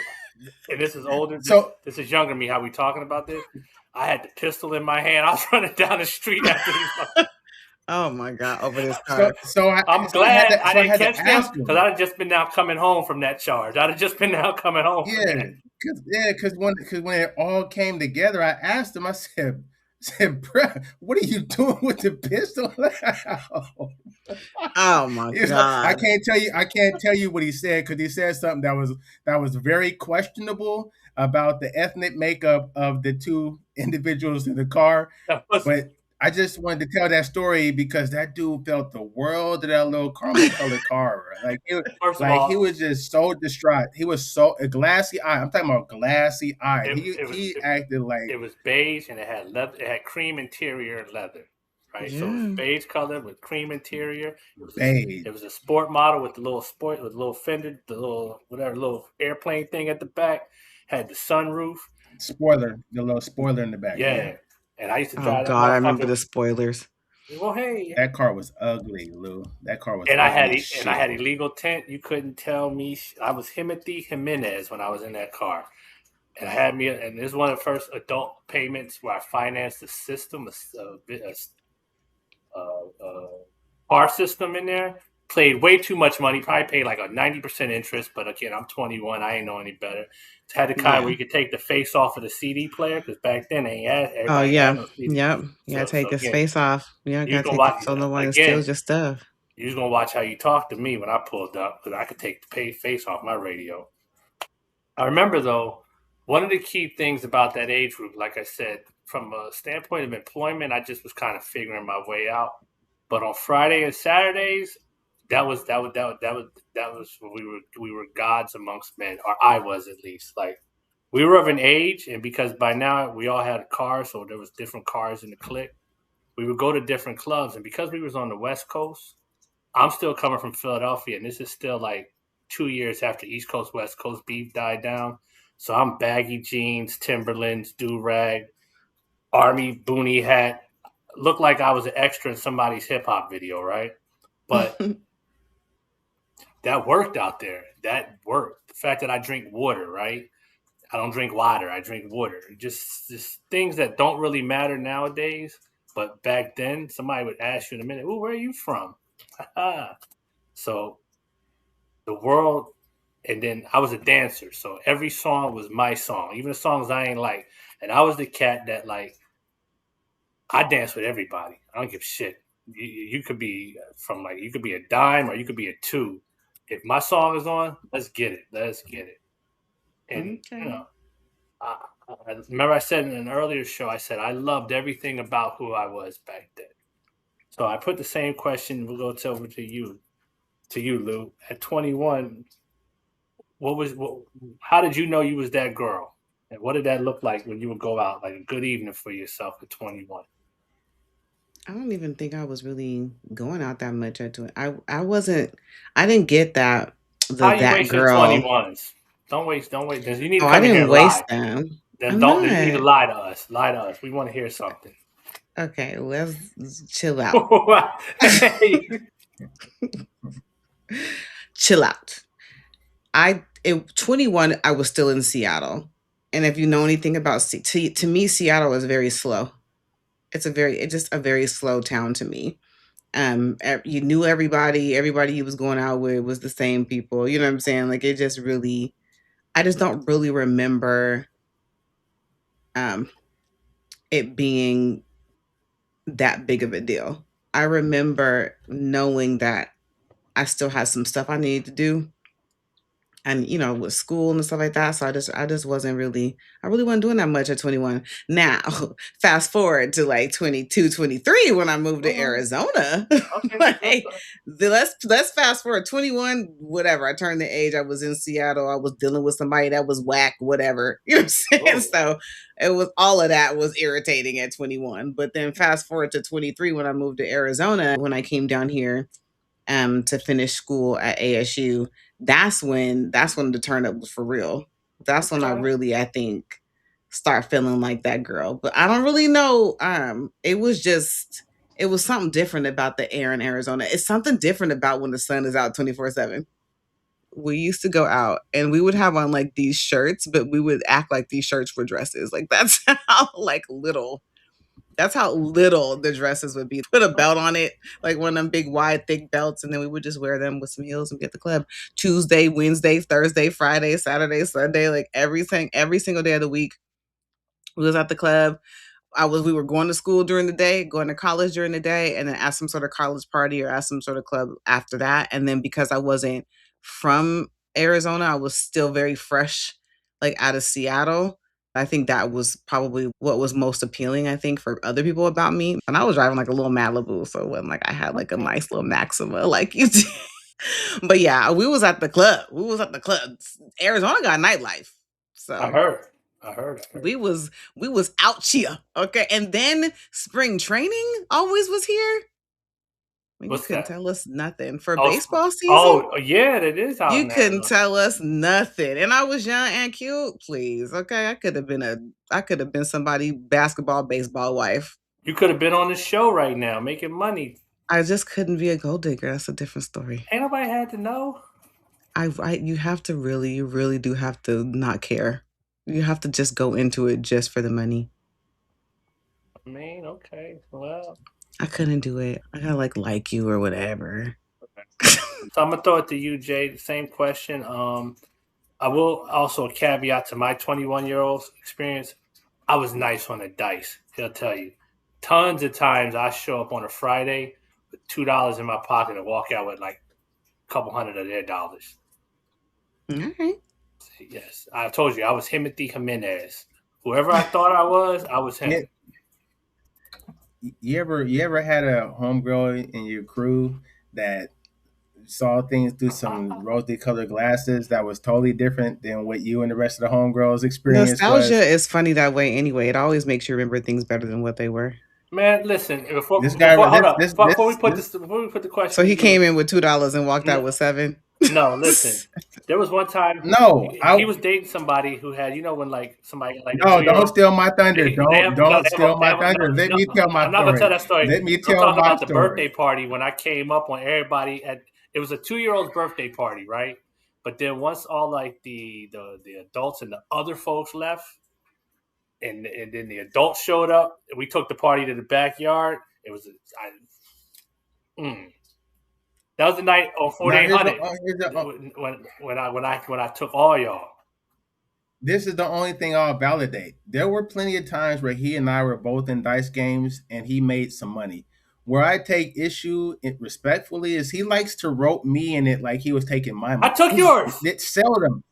and this is older. This is younger me. How we talking about this? I had the pistol in my hand. I was running down the street after these. Oh my God! Over this car. I'm glad I didn't catch them because I'd have just been now coming home from that charge. I'd have just been now coming home. Because when it all came together, I asked him. I said, "Bruh, what are you doing with the pistol?" Oh my God! I can't tell you what he said because he said something that was very questionable about the ethnic makeup of the two individuals in the car, but. I just wanted to tell that story because that dude felt the world of that little caramel colored car. Like, he was just so distraught. He was so a glassy eye. I'm talking about glassy eye. He acted like it was beige and it had leather. It had cream interior and leather. right? So Yeah. beige color with cream interior. Beige. It was a sport model with the little fender, the little whatever little airplane thing at the back. Had the sunroof. Spoiler, the little spoiler in the back. Yeah. Yeah, and I used to Oh drive that God, I remember motherfucker. the spoilers. Well, hey, That car was ugly, Lou. That car was and ugly as I had shit. illegal tint. You couldn't tell me. I was Timothy Jimenez when I was in that car, and I had me. And this is one of the first adult payments where I financed the system, car system in there. Played way too much money. Probably paid like a 90% interest. But again, I'm 21. I ain't know any better. Had the kind Yeah. where you could take the face off of the CD player because back then Oh everybody ain't yeah. had no CD. Yep. You gotta take So his again, face off. Yeah, you gotta can take it watch so no one again. steals your stuff. You was gonna watch how you talk to me when I pulled up because I could take the face off my radio. I remember though, one of the key things about that age group, like I said, from a standpoint of employment, I just was kind of figuring my way out. But on Friday and Saturdays, that was when we were gods amongst men, or I was at least. Like we were of an age, and because by now we all had a car, so there was different cars in the clique. We would go to different clubs, and because we was on the West Coast, I'm still coming from Philadelphia, and this is still like 2 years after East Coast West Coast beef died down. So I'm baggy jeans, Timberlands, do rag, army boonie hat. Looked like I was an extra in somebody's hip hop video, right? But that worked out there. That worked. The fact that I drink water, right? I don't drink water. I drink water. Just things that don't really matter nowadays. But back then, somebody would ask you in a minute, "Oh, where are you from?" So the world, and then I was a dancer, so every song was my song, even the songs I ain't like. And I was the cat that like I dance with everybody. I don't give a shit. You could be from like you could be a dime or you could be a two. If my song is on, let's get it. Let's get it. And you Okay. know, I remember I said in an earlier show, I said I loved everything about who I was back then. So I put the same question. We'll go over to you, Lou. At 21, how did you know you was that girl? And what did that look like when you would go out, like a good evening for yourself at 21? I don't even think I was really going out that much at 20. I wasn't. I didn't get that How you that wasting girl. 21s? Don't waste. Don't wait. You need to Oh, I come in here didn't and waste lie. them. Then I'm don't. You need to not. lie to us. Lie to us. We want to hear something. Okay, let's chill out. Hey. Chill out. At 21, I was still in Seattle, and if you know anything about to me, Seattle is very slow. It's just a very slow town to me. You knew everybody. Everybody you was going out with was the same people. You know what I'm saying? Like it just really. I just don't really remember um, it being that big of a deal. I remember knowing that I still had some stuff I needed to do, and with school and stuff like that. So I just wasn't really, I really wasn't doing that much at 21. Now fast forward to like 22, 23 when I moved to Arizona. Okay. Like let's fast forward 21, whatever. I turned the age. I was in Seattle. I was dealing with somebody that was whack, whatever. You know what I'm saying? So it was, all of that was irritating at 21. But then fast forward to 23 when I moved to Arizona, when I came down here to finish school at ASU. That's when the turn up was for real. That's when I Okay. really, I think, start feeling like that girl. But I don't really know. It was something different about the air in Arizona. It's something different about when the sun is out 24/7. We used to go out and we would have on like these shirts, but we would act like these shirts were dresses. Like that's how like little that's how little the dresses would be. Put a belt on it, like one of them big, wide, thick belts, and then we would just wear them with some heels and get the club. Tuesday, Wednesday, Thursday, Friday, Saturday, Sunday, like everything, every single day of the week, we was at the club. We were going to school during the day, going to college during the day, and then at some sort of college party or at some sort of club after that. And then because I wasn't from Arizona, I was still very fresh, like out of Seattle. I think that was probably what was most appealing, I think, for other people about me. And I was driving like a little Malibu, so it wasn't like I had like a nice little Maxima like you did. But yeah, we was at the club. We was at the club. Arizona got nightlife. I So heard. I heard. We was out here, okay? And then spring training always was here. Well, you What's couldn't that? tell us nothing for Oh, baseball season. yeah, it is out You in couldn't Arizona. tell us nothing. And I was young and cute. Please, okay? I could have been somebody basketball, baseball wife. You could have been on the show right now making money. I just couldn't be a gold digger. That's a different story. Ain't nobody had to know. You have to you really do have to not care. You have to just go into it just for the money. I mean, okay, well. I couldn't do it. I gotta like you or whatever. So I'm gonna throw it to you, Jay. The same question. I will also caveat to my 21-year-old experience. I was nice on the dice. He'll tell you. Tons of times I show up on a Friday with $2 in my pocket and walk out with like a couple hundred of their dollars. All right. Yes, I told you I was Timothy Jimenez. Whoever I thought I was him. You ever had a homegirl in your crew that saw things through some rosy colored glasses that was totally different than what you and the rest of the homegirls experience Nostalgia was? is funny that way anyway. It always makes you remember things better than what they were. Man, listen. This guy, Hold up. Before we put this the question. So he to you, came in with $2 and walked out no, with $7. no, listen. There was one time no, he was dating somebody who had, when like somebody like a no, 2 year don't old. steal my thunder. They have no, Don't steal my thunder. Let no, me tell my I'm not gonna tell story. that story. Let me I'm tell talking my about the birthday story. party when I came up on everybody at. It was a 2 year old's birthday party, right? But then once all like the adults and the other folks left, and then the adults showed up, and we took the party to the backyard. It was that was the night on Now 4800 when I took all y'all. this is the only thing I'll validate. There were plenty of times where he and I were both in dice games and he made some money. Where I take issue respectfully is he likes to rope me in it like he was taking my I money. took yours. It's seldom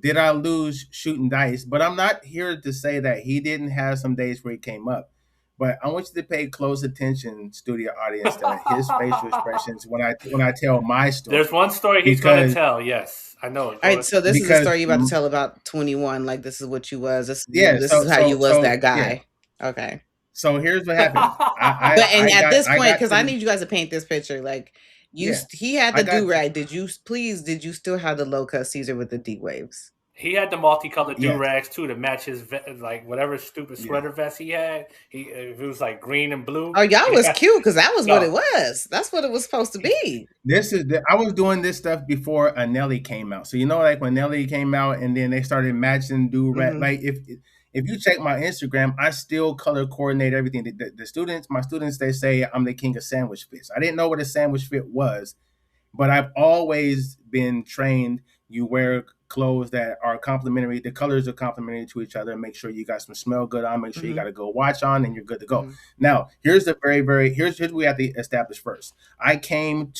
did I lose shooting dice, but I'm not here to say that he didn't have some days where he came up. But I want you to pay close attention, studio audience, to his facial expressions when I tell my story. There's one story he's going to tell. Yes, I know. All right, so this is a Because story you about to tell about 21. Like this is what you was. yeah, This is how you was that yeah. guy. Okay. So here's what happened. At this point, because I to, need you guys to paint this picture. Like yeah, he had the do rag. Did you still have the low cut Caesar with the D waves? He had the multicolored do yes, rags too to match his like whatever stupid sweater vest he had. It was like green and blue. Oh, y'all was cute because that was what it No. was. That's what it was supposed to be. I was doing this stuff before Nelly came out. So like when Nelly came out and then they started matching do rag. Mhm. Like if you check my Instagram, I still color coordinate everything. My students, they say I'm the king of sandwich fits. I didn't know what a sandwich fit was, but I've always been trained. You wear clothes that are complementary. The colors are complementary to each other. Make sure you got some smell good on. Make sure you got a good watch on, and you're good to go. Now, here's the here's what we have to establish first. I came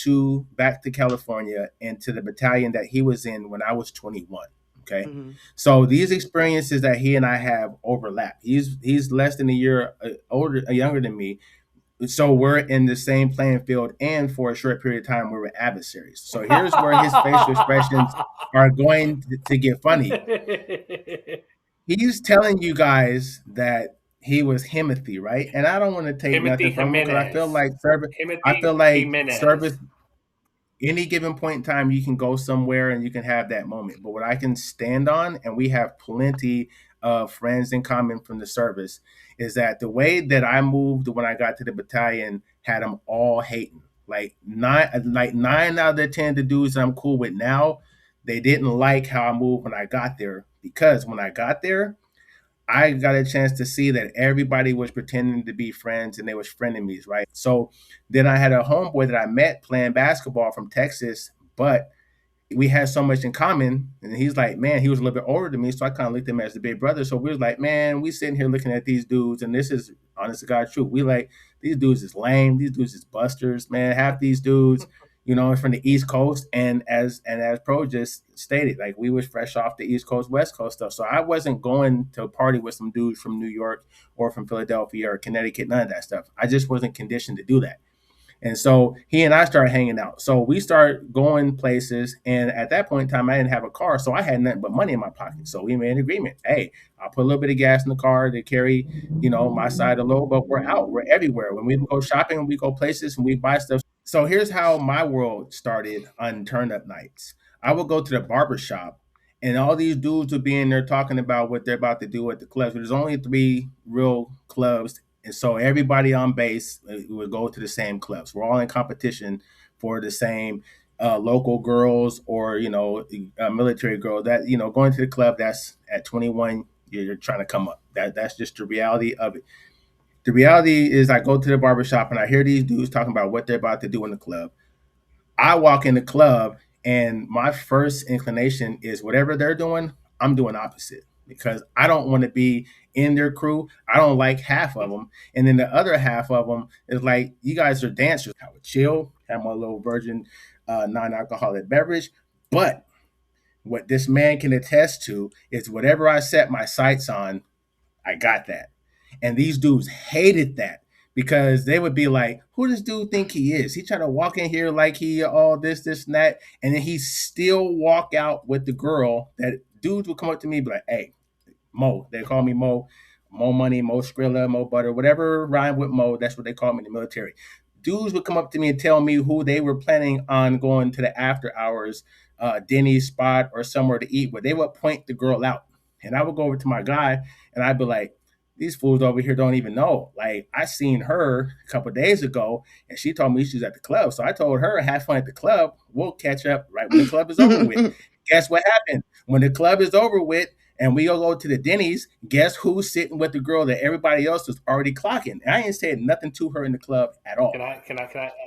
back to California and to the battalion that he was in when I was 21. Okay, so these experiences that he and I have overlap. He's less than a year younger than me. So we're in the same playing field, and for a short period of time, we were adversaries. So here's where his facial expressions are going to get funny. He's telling you guys that he was Timothy, right? And I don't want to take nothing from him because I feel like service. Any given point in time, you can go somewhere and you can have that moment. But what I can stand on, and we have plenty of friends in common from the service, is that the way that I moved when I got to the battalion had them all hating. Like nine out of the 10 the dudes that I'm cool with now, they didn't like how I moved when I got there, because when I got there, I got a chance to see that everybody was pretending to be friends and they was frenemies, right? So then I had a homeboy that I met playing basketball from Texas, but we had so much in common. And he's like, man, he was a little bit older than me, so I kind of looked at him as the big brother. So we was like, man, we sitting here looking at these dudes, and this is honest to God truth. We like, these dudes is lame, these dudes is busters, man. Half these dudes, from the East Coast, and as Pro just stated, like we was fresh off the East Coast, West Coast stuff. So I wasn't going to party with some dudes from New York or from Philadelphia or Connecticut, none of that stuff. I just wasn't conditioned to do that. And so he and I started hanging out. So we started going places. And at that point in time, I didn't have a car. So I had nothing but money in my pocket. So we made an agreement. Hey, I'll put a little bit of gas in the car to carry, my side of the load, but we're out. We're everywhere. When we go shopping, we go places and we buy stuff. So here's how my world started on turn up nights. I would go to the barber shop and all these dudes would be in there talking about what they're about to do at the clubs. There's only three real clubs, and so everybody on base would go to the same clubs. We're all in competition for the same local girls or military girl. That going to the club, that's at 21. You're trying to come up. That's just the reality of it. The reality is, I go to the barbershop and I hear these dudes talking about what they're about to do in the club. I walk in the club and my first inclination is whatever they're doing, I'm doing opposite because I don't want to be in their crew. I don't like half of them. And then the other half of them is like, you guys are dancers. I would chill, have my little virgin non-alcoholic beverage. But what this man can attest to is whatever I set my sights on, I got that. And these dudes hated that because they would be like, who does dude think he is? He trying to walk in here like he all this, and that. And then he still walk out with the girl that dudes would come up to me and be like, hey, Mo. They call me Mo. Mo Money, Mo Skrilla, Mo Butter, whatever rhyme with Mo. That's what they call me in the military. Dudes would come up to me and tell me who they were planning on going to the after hours Denny's spot or somewhere to eat, where they would point the girl out. And I would go over to my guy and I'd be like, these fools over here don't even know. Like, I seen her a couple of days ago and she told me she was at the club. So I told her, have fun at the club. We'll catch up right when the club is over with. Guess what happened? When the club is over with and we all go to the Denny's, guess who's sitting with the girl that everybody else was already clocking? And I ain't said nothing to her in the club at all.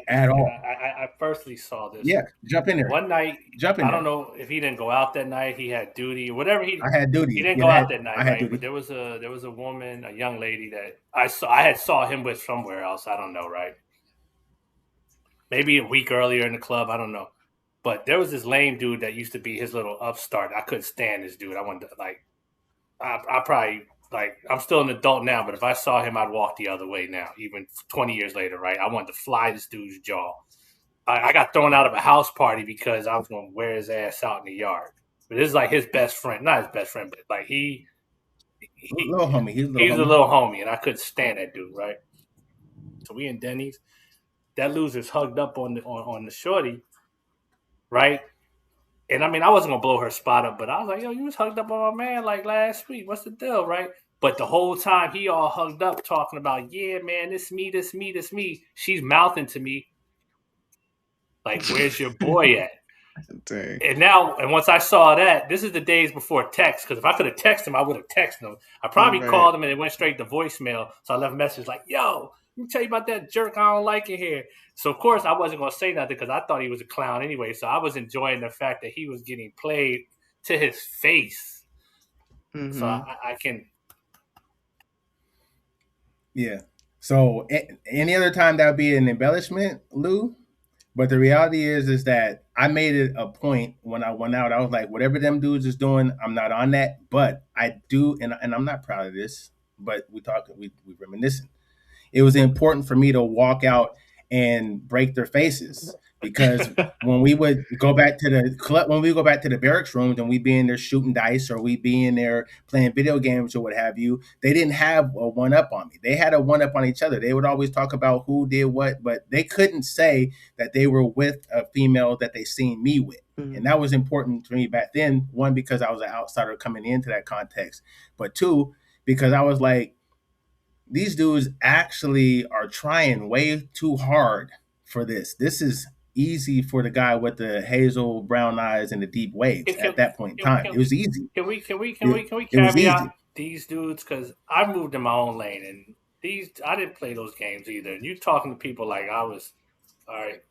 At all. I firstly saw this Yeah, jump in there. one night. Jump in I there. don't know if he didn't go out that night. He had duty, whatever he. I had duty. He didn't Yeah, go I out had- that night, I had right? duty. But there was a woman, a young lady that I had saw him with somewhere else. I don't know, right? Maybe a week earlier in the club. I don't know. But there was this lame dude that used to be his little upstart. I couldn't stand this dude. I wanted to I probably I'm still an adult now, but if I saw him, I'd walk the other way now, even 20 years later, right? I wanted to fly this dude's jaw. I got thrown out of a house party because I was going to wear his ass out in the yard. But this is like his best friend, not his best friend, but like Little homie. He's a little homie, and I couldn't stand that dude, right? So we in Denny's. That loser's hugged up on the shorty, right? And I mean, I wasn't gonna blow her spot up, but I was like, "Yo, you was hugged up on my man like last week. What's the deal, right?" But the whole time he all hugged up, talking about, "Yeah, man, this me, this me, this me." She's mouthing to me, like, "Where's your boy at?" Dang. And once I saw that, this is the days before text. Because if I could have texted him, I would have texted him. I probably Right. called him and it went straight to voicemail. So I left a message like, "Yo, let me tell you about that jerk I don't like in here." So of course I wasn't going to say nothing because I thought he was a clown anyway. So I was enjoying the fact that he was getting played to his face. Mhm. So I can. Yeah. So any other time that would be an embellishment, Lou. But the reality is that I made it a point when I went out. I was like, whatever them dudes is doing, I'm not on that. But I do, and I'm not proud of this. But we reminiscing. It was important for me to walk out and break their faces because when we would go back to the club, when we go back to the barracks rooms and we be in there shooting dice or we be in there playing video games or what have you, they didn't have a one up on me. They had a one up on each other. They would always talk about who did what, but they couldn't say that they were with a female that they seen me with. And that was important to me back then. One, because I was an outsider coming into that context, but two, because I was like, these dudes actually are trying way too hard for this. This is easy for the guy with the hazel brown eyes and the deep waves at that point in time. It was easy. Can we It was caveat easy. these dudes? Because I moved in my own lane, and I didn't play those games either. And you talking to people like I was, all right.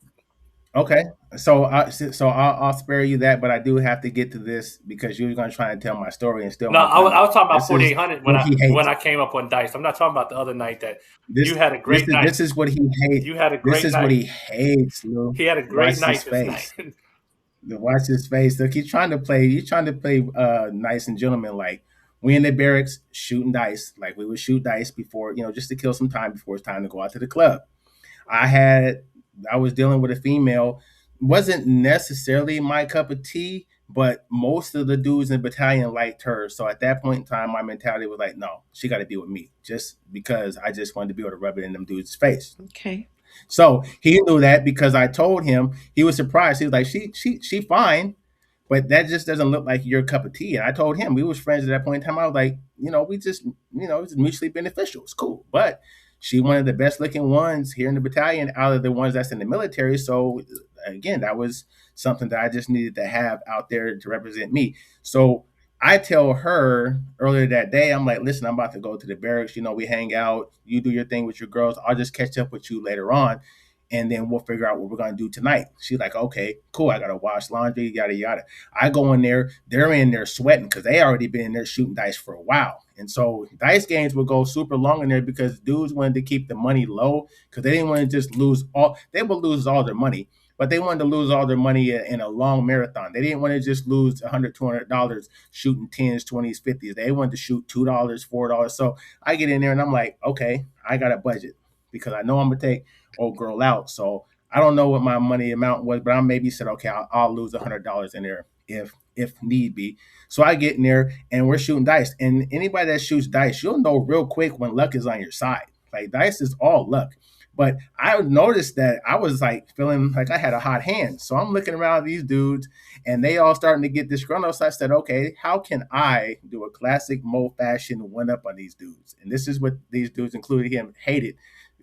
Okay, I'll spare you that, but I do have to get to this because you're going to try and tell my story and still. No, I was talking about This is 4800 what he hates. when I came up on dice. I'm not talking about the other night that This, you had a great night. This is what he hates. You had a This great is night. what he hates, Lou. He had a great Watch night his this face. night. Watch his face. Look, he's trying to play nice and gentleman. Like, we in the barracks shooting dice. Like, we would shoot dice before, just to kill some time before it's time to go out to the club. I had I was dealing with a female, wasn't necessarily my cup of tea, but most of the dudes in the battalion liked her. So at that point in time, my mentality was like, no, she got to be with me, just because I just wanted to be able to rub it in them dudes' face. Okay. So he knew that because I told him. He was surprised. He was like, she fine, but that just doesn't look like your cup of tea. And I told him, we was friends at that point in time. I was like, we just, it's mutually beneficial. It's cool. But she one of the best looking ones here in the battalion out of the ones that's in the military. So again, that was something that I just needed to have out there to represent me. So I tell her earlier that day, I'm like, listen, I'm about to go to the barracks. We hang out. You do your thing with your girls. I'll just catch up with you later on. And then we'll figure out what we're going to do tonight. She's like, okay, cool. I got to wash laundry, yada, yada. I go in there. They're in there sweating because they already been in there shooting dice for a while. And so dice games would go super long in there because dudes wanted to keep the money low because they didn't want to just lose all. They would lose all their money, but they wanted to lose all their money in a long marathon. They didn't want to just lose $100, $200 shooting 10s, 20s, 50s. They wanted to shoot $2, $4. So I get in there and I'm like, okay, I got a budget because I know I'm going to take old girl out. So I don't know what my money amount was, but I maybe said, okay, I'll lose $100 in there if need be. So I get in there and we're shooting dice. And anybody that shoots dice, you'll know real quick when luck is on your side. Like dice is all luck. But I noticed that I was like feeling like I had a hot hand. So I'm looking around these dudes and they all starting to get disgruntled. So I said, okay, how can I do a classic Mo fashion one up on these dudes? And this is what these dudes, including him, hated.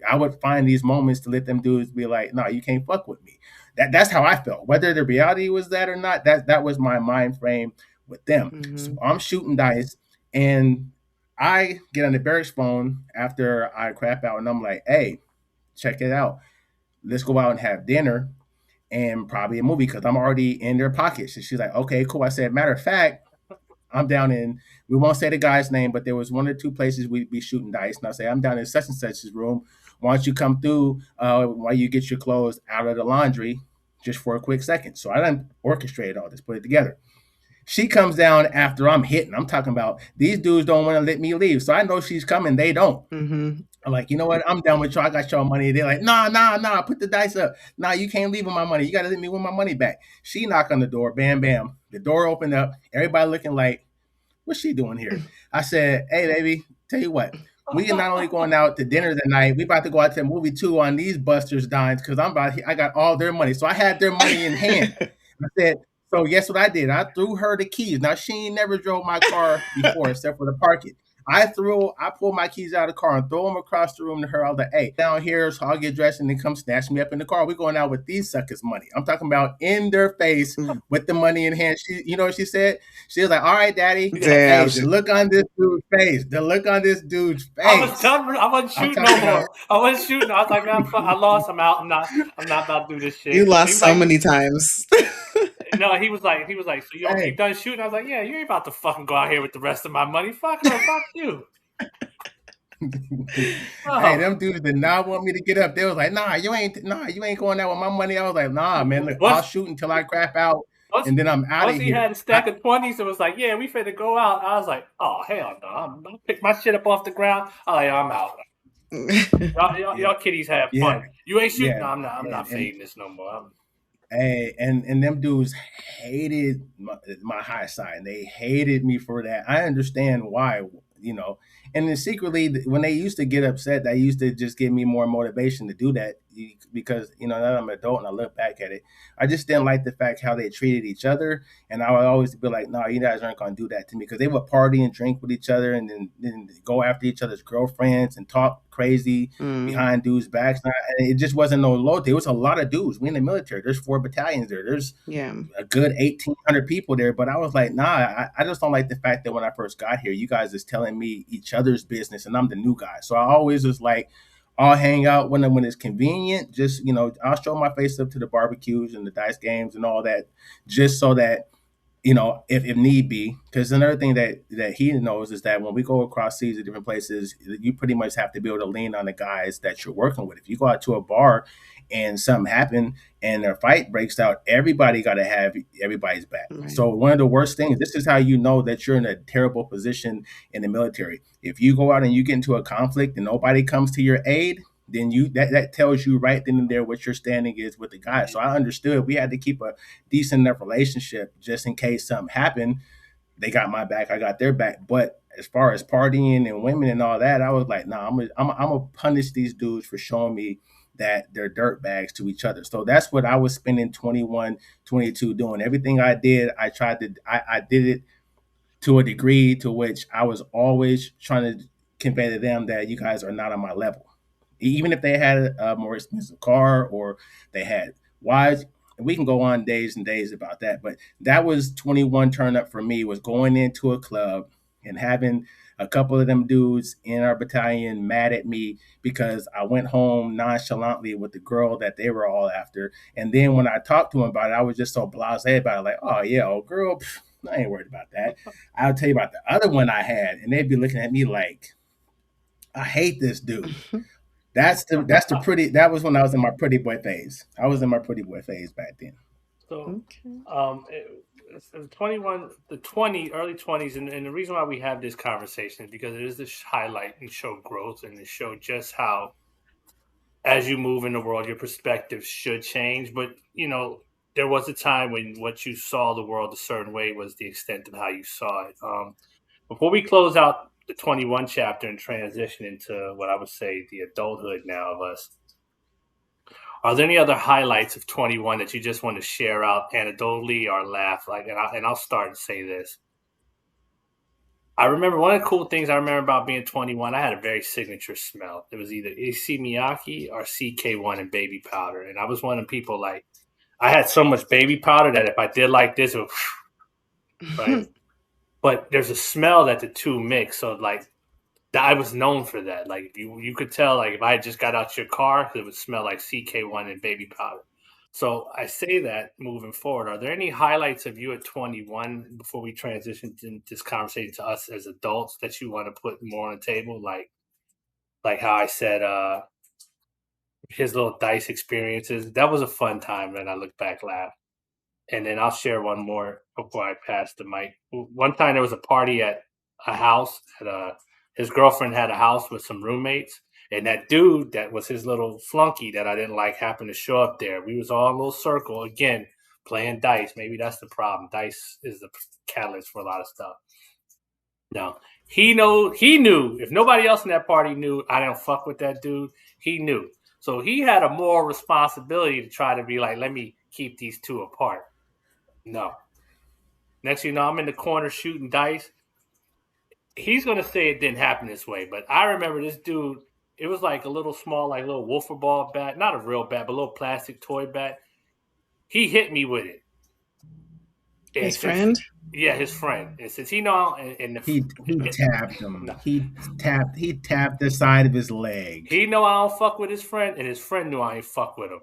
I would find these moments to let them dudes be like, no, you can't fuck with me. That's how I felt. Whether the reality was that or not, that was my mind frame with them. Mm-hmm. So I'm shooting dice and I get on the barracks phone after I crap out and I'm like, hey, check it out. Let's go out and have dinner and probably a movie because I'm already in their pockets. And she's like, okay, cool. I said, matter of fact, I'm down in, we won't say the guy's name, but there was one or two places we'd be shooting dice. And I say, I'm down in such and such's room. Why don't you come through while you get your clothes out of the laundry just for a quick second? So I done orchestrated all this, put it together. She comes down after I'm hitting. I'm talking about these dudes don't want to let me leave. So I know she's coming. They don't. Mm-hmm. I'm like, you know what? I'm done with y'all. I got y'all money. They're like, nah. Put the dice up. Nah, you can't leave with my money. You got to let me win my money back. She knocked on the door. Bam, bam. The door opened up. Everybody looking like, what's she doing here? I said, hey, baby, tell you what. We are not only going out to dinner tonight, we about to go out to a movie too on these Busters dimes because I got all their money. So I had their money in hand. I said, so guess what I did? I threw her the keys. Now she ain't never drove my car before except for to park it. I pulled my keys out of the car and throw them across the room to her. I was like, hey, down here, so I'll get dressed and then come snatch me up in the car. We're going out with these suckers' money. I'm talking about in their face with the money in hand. You know what she said? She was like, all right, daddy. Hey, the look on this dude's face. I wasn't shooting no more. I wasn't shooting. I was like, I lost. I'm out. I'm not about to do this shit. You lost so many times. No, he was like, so you done shooting? I was like, yeah, you ain't about to fucking go out here with the rest of my money. Fuck her, fuck you. Hey, them dudes did not want me to get up. They was like, nah, you ain't going out with my money. I was like, nah, man, look, I'll shoot until I crap out, and then I'm out of here. Once he had a stack of 20s and was like, yeah, we finna go out. I was like, oh, hell no. I'm gonna pick my shit up off the ground. I'm out. Y'all kiddies have fun. You ain't shooting? No, I'm not fading this no more. Hey, and them dudes hated my high side. They hated me for that. I understand why, and then secretly, when they used to get upset, that used to just give me more motivation to do that because, now that I'm an adult and I look back at it, I just didn't like the fact how they treated each other. And I would always be like, no, you guys aren't going to do that to me because they would party and drink with each other and then go after each other's girlfriends and talk crazy behind dudes' backs. And it just wasn't no loyalty. It was a lot of dudes. We in the military. There's 4 battalions there. There's a good 1,800 people there. But I was like, nah, I just don't like the fact that when I first got here, you guys is telling me each other's business and I'm the new guy. So I always was like, I'll hang out when it's convenient. Just, I'll show my face up to the barbecues and the dice games and all that, just so that, if need be. Because another thing that he knows is that when we go across seas to different places, you pretty much have to be able to lean on the guys that you're working with. If you go out to a bar and something happened and a fight breaks out, everybody got to have everybody's back. Right. So one of the worst things, this is how you know that you're in a terrible position in the military. If you go out and you get into a conflict and nobody comes to your aid, then that tells you right then and there what your standing is with the guy. So I understood we had to keep a decent enough relationship just in case something happened. They got my back, I got their back. But as far as partying and women and all that, I was like, nah, I'm gonna punish these dudes for showing me that they're dirt bags to each other. So that's what I was spending 21, 22 doing. Everything I did, I did it to a degree to which I was always trying to convey to them that you guys are not on my level. Even if they had a more expensive car or they had wives, we can go on days and days about that. But that was 21 turn up for me, was going into a club and having a couple of them dudes in our battalion mad at me because I went home nonchalantly with the girl that they were all after. And then when I talked to them about it, I was just so blasé about it, like, oh yeah, old girl, I ain't worried about that. I'll tell you about the other one I had, and they'd be looking at me like, I hate this dude. That was when I was in my pretty boy phase. I was in my pretty boy phase back then. So, Okay. it's 21, the 20, early 20s, and the reason why we have this conversation is because it is to highlight and show growth and to show just how, as you move in the world, your perspective should change. But, there was a time when what you saw the world a certain way was the extent of how you saw it. Before we close out the 21 chapter and transition into what I would say the adulthood now of us, are there any other highlights of 21 that you just want to share out anecdotally or laugh? Like, I'll start and say this. I remember one of the cool things I remember about being 21. I had a very signature smell. It was either AC Miyake or CK1 and baby powder, and I was one of the people like I had so much baby powder that if I did like this, it would, right. But there's a smell that the two mix, so like I was known for that. Like you could tell, like if I just got out your car, it would smell like CK1 and baby powder. So I say that moving forward, are there any highlights of you at 21 before we transition to this conversation to us as adults that you want to put more on the table? Like how I said, his little dice experiences. That was a fun time, and I look back, laugh. And then I'll share one more before I pass the mic. One time there was a party at a house. His girlfriend had a house with some roommates, and that dude that was his little flunky that I didn't like happened to show up there. We was all in a little circle again, playing dice. Maybe that's the problem. Dice is the catalyst for a lot of stuff. No, he knew. If nobody else in that party knew, I didn't fuck with that dude. He knew. So he had a moral responsibility to try to be like, let me keep these two apart. No. Next thing you know, I'm in the corner shooting dice. He's going to say it didn't happen this way, but I remember this dude, it was like a little small, like little wiffle ball bat, not a real bat, but a little plastic toy bat. He hit me with it. His friend? Yeah, his friend. And since he know, he tapped him. No. He tapped the side of his leg. He know I don't fuck with his friend, and his friend knew I ain't fuck with him.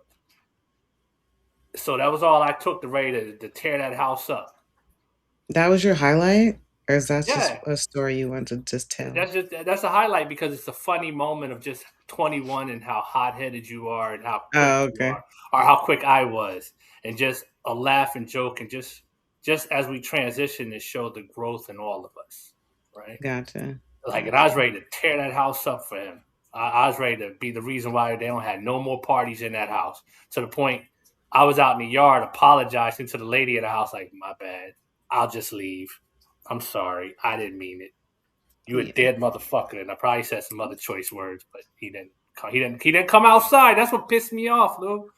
So that was all I took to ready to tear that house up. That was your highlight? Or is that just a story you want to just tell? That's a highlight because it's a funny moment of just 21 and how hot-headed you are and how quick you are, or how quick I was, and just a laugh and joke, and just as we transition to show the growth in all of us, right? Gotcha. Like, and I was ready to tear that house up for him. I was ready to be the reason why they don't have no more parties in that house, to the point I was out in the yard apologizing to the lady at the house, like, my bad, I'll just leave. I'm sorry, I didn't mean it. You a dead motherfucker, and I probably said some other choice words, but he didn't come outside. That's what pissed me off, Lou.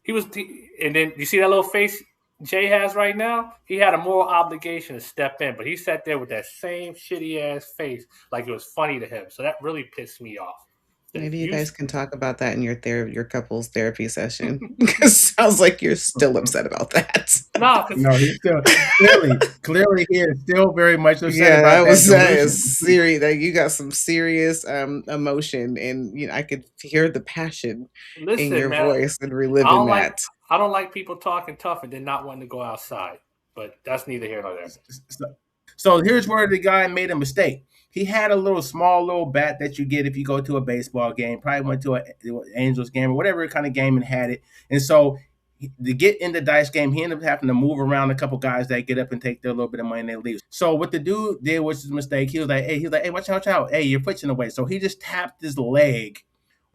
And then you see that little face Jay has right now? He had a moral obligation to step in, but he sat there with that same shitty ass face, like it was funny to him. So that really pissed me off. Maybe you guys can talk about that in your couples therapy session. Because sounds like you're still upset about that. No, he's still clearly he is still very much upset about that. Yeah, I was saying serious. Like, you got some serious emotion, and I could hear the passion in your voice and reliving that. I don't like people talking tough and then not wanting to go outside, but that's neither here nor there. So here's where the guy made a mistake. He had a small little bat that you get if you go to a baseball game. Probably went to an Angels game or whatever kind of game and had it. And so to get in the dice game, he ended up having to move around a couple guys that get up and take their little bit of money and they leave. So what the dude did was his mistake. He was like, hey, watch out. Hey, your foot's in the way. So he just tapped his leg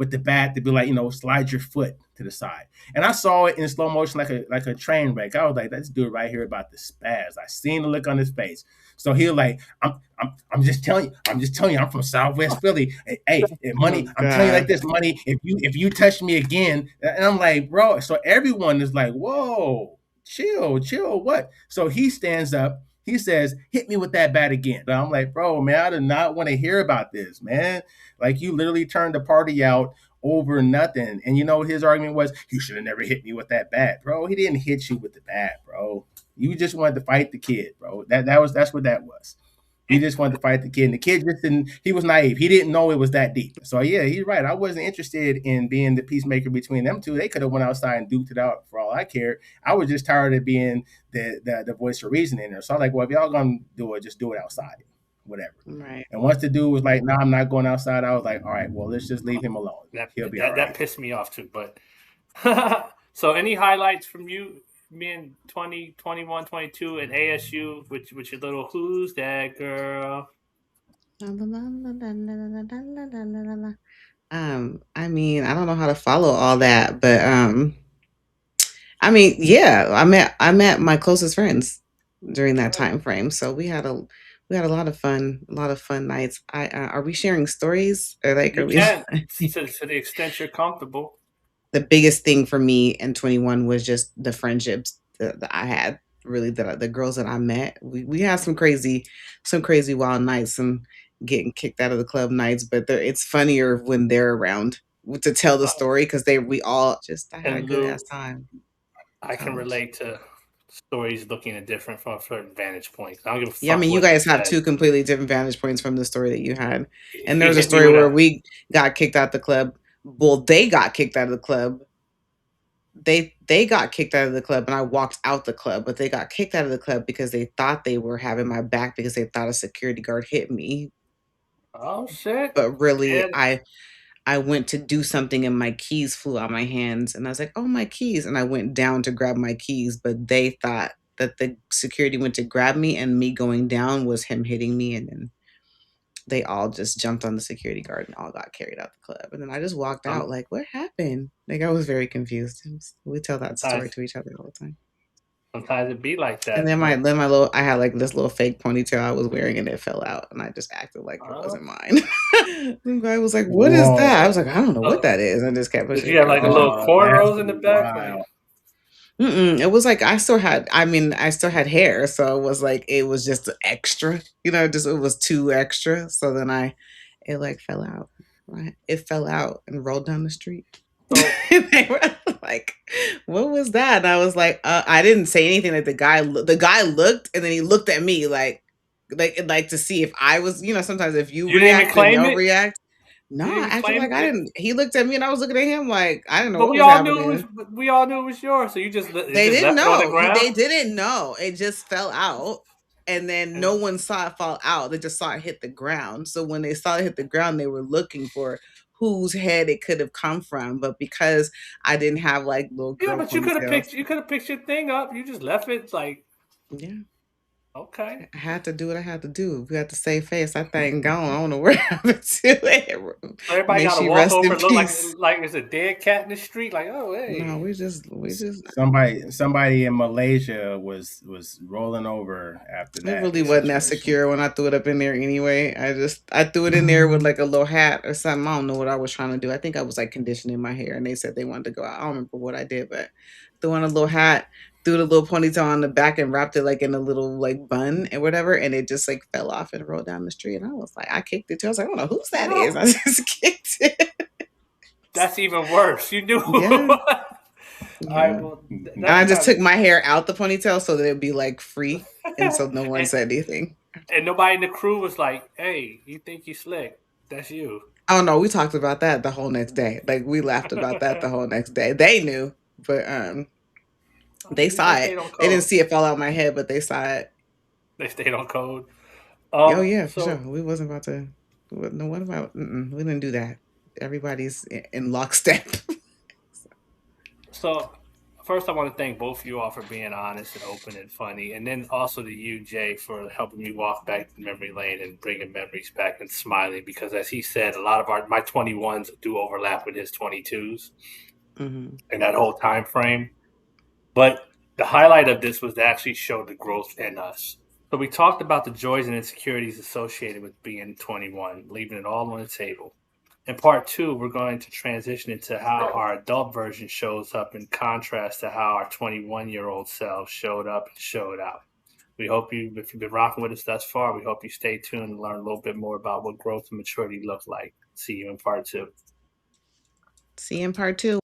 with the bat to be like, slide your foot to the side. And I saw it in slow motion like a train wreck. I was like, this dude right here about to spaz. I seen the look on his face. So he was like, I'm just telling you, I'm from Southwest Philly. Hey, money, Oh I'm telling you like God. this, money, if you touch me again, and I'm like, bro. So everyone is like, whoa, chill, what? So he stands up, he says, hit me with that bat again. And I'm like, bro, man, I do not want to hear about this, man. Like, you literally turned the party out over nothing. And you know what his argument was? You should have never hit me with that bat, bro. He didn't hit you with the bat, bro. You just wanted to fight the kid, bro. That's what that was. He just wanted to fight the kid. And the kid just didn't, he was naive. He didn't know it was that deep. So yeah, he's right. I wasn't interested in being the peacemaker between them two. They could have went outside and duked it out for all I cared. I was just tired of being the voice of reason in there. So I was like, well, if y'all gonna do it, just do it outside. Whatever. Right. And once the dude was like, "No, nah, I'm not going outside," I was like, "All right, well, let's just leave him alone. He'll be all right." That pissed me off too. But so, any highlights from you being 20, 21, 22 at ASU with your little "Who's that girl"? I mean, I don't know how to follow all that, but I mean, yeah, I met my closest friends during that time frame, so we had a lot of fun nights. Are we sharing stories or like You are we? can to the extent you're comfortable. The biggest thing for me in 21 was just the friendships that I had. Really, the girls that I met, we had some crazy wild nights, some getting kicked out of the club nights. But it's funnier when they're around to tell the story because we all just I had a And good Lou, ass time I in can college. relate to stories looking at different from a certain vantage point. I don't give a Yeah, I fuck mean, you what they guys have said. two completely different vantage points from the story that you had. And there He was a hit me story with where a. we got kicked out the club. Well, they got kicked out of the club. They got kicked out of the club and I walked out the club, but they got kicked out of the club because they thought they were having my back because they thought a security guard hit me. Oh shit! But really, And I went to do something and my keys flew out my hands and I was like, "Oh, my keys." And I went down to grab my keys, but they thought that the security went to grab me and me going down was him hitting me and then they all just jumped on the security guard and all got carried out the club. And then I just walked out some, like, "What happened?" Like I was very confused. We tell that story sometimes to each other all the time. sometimes it be like And that. then But my little I had like this little fake ponytail I was wearing and it fell out and I just acted like it uh, wasn't mine. The guy was like, "What is that?" I was like, Whoa. "I don't know what uh, that is." I just kept did pushing you it, have kept like a pushing little it. That's cornrows in the back? Like wild. It was like I still had hair, so it was like it was just extra, just it was too extra. So then it like fell out. Right? It fell out and rolled down the street. so, And they were like, "What was that?" And I was like, I didn't say anything. Like the guy looked, and then he looked at me like to see if I was, sometimes if you you didn't even react, then claim they'll it. react. No, You didn't I even acted claim like I it. didn't. He looked at me, and I was looking at him like I didn't know But what was happening. we all knew it was yours. So you They just didn't left it on the know. They ground. didn't know. It just fell out. And then no And one saw it fall out. They just saw it hit the ground. So when they saw it hit the ground, they were looking for whose head it could have come from. But because I didn't have like little yeah, girl but you could have ponytails, picked your thing up. You just left it like yeah, okay. I had to do what I had to do. We had to save face. That thing gone. I don't know where happened to it. So everybody May got to she walk rest over in and look peace. like there's a dead cat in the street. Like oh No, hey. we just Somebody in Malaysia was rolling over after It that really wasn't that situation. secure when I threw it up in there anyway. I threw it in there with like a little hat or something. I don't know what I was trying to do. I think I was like conditioning my hair and they said they wanted to go out. I don't remember what I did, but threw on a little hat, threw the little ponytail on the back and wrapped it like in a little like bun and whatever. And it just like fell off and rolled down the street. And I was like, I kicked it too. I was like, I don't know whose that is. I just kicked it. That's even worse. You knew. Yeah. All right. Yeah. Well, And that's I the just kind took my hair out the ponytail so that it'd be like free. And of. so no one said anything. And nobody in the crew was like, "Hey, you think you slick? That's you." Oh no, we talked about that the whole next day. Like we laughed about that the whole next day. They knew, but they At least saw they it. stayed on They didn't code. see it fall out my head, but they saw it. They stayed on code. Oh yeah, for sure. So We wasn't about to. No, what about? We didn't do that. Everybody's in lockstep. so first, I want to thank both of you all for being honest and open and funny, and then also to you, Jay, for helping me walk back to memory lane and bringing memories back and smiling. Because as he said, a lot of my 21s do overlap with his 22s Mm-hmm. in that whole time frame. But the highlight of this was to actually show the growth in us. So we talked about the joys and insecurities associated with being 21, leaving it all on the table. In part two, we're going to transition into how our adult version shows up in contrast to how our 21-year-old selves showed up and showed out. We hope you, if you've been rocking with us thus far, we hope you stay tuned and learn a little bit more about what growth and maturity look like. See you in part two. See you in part two.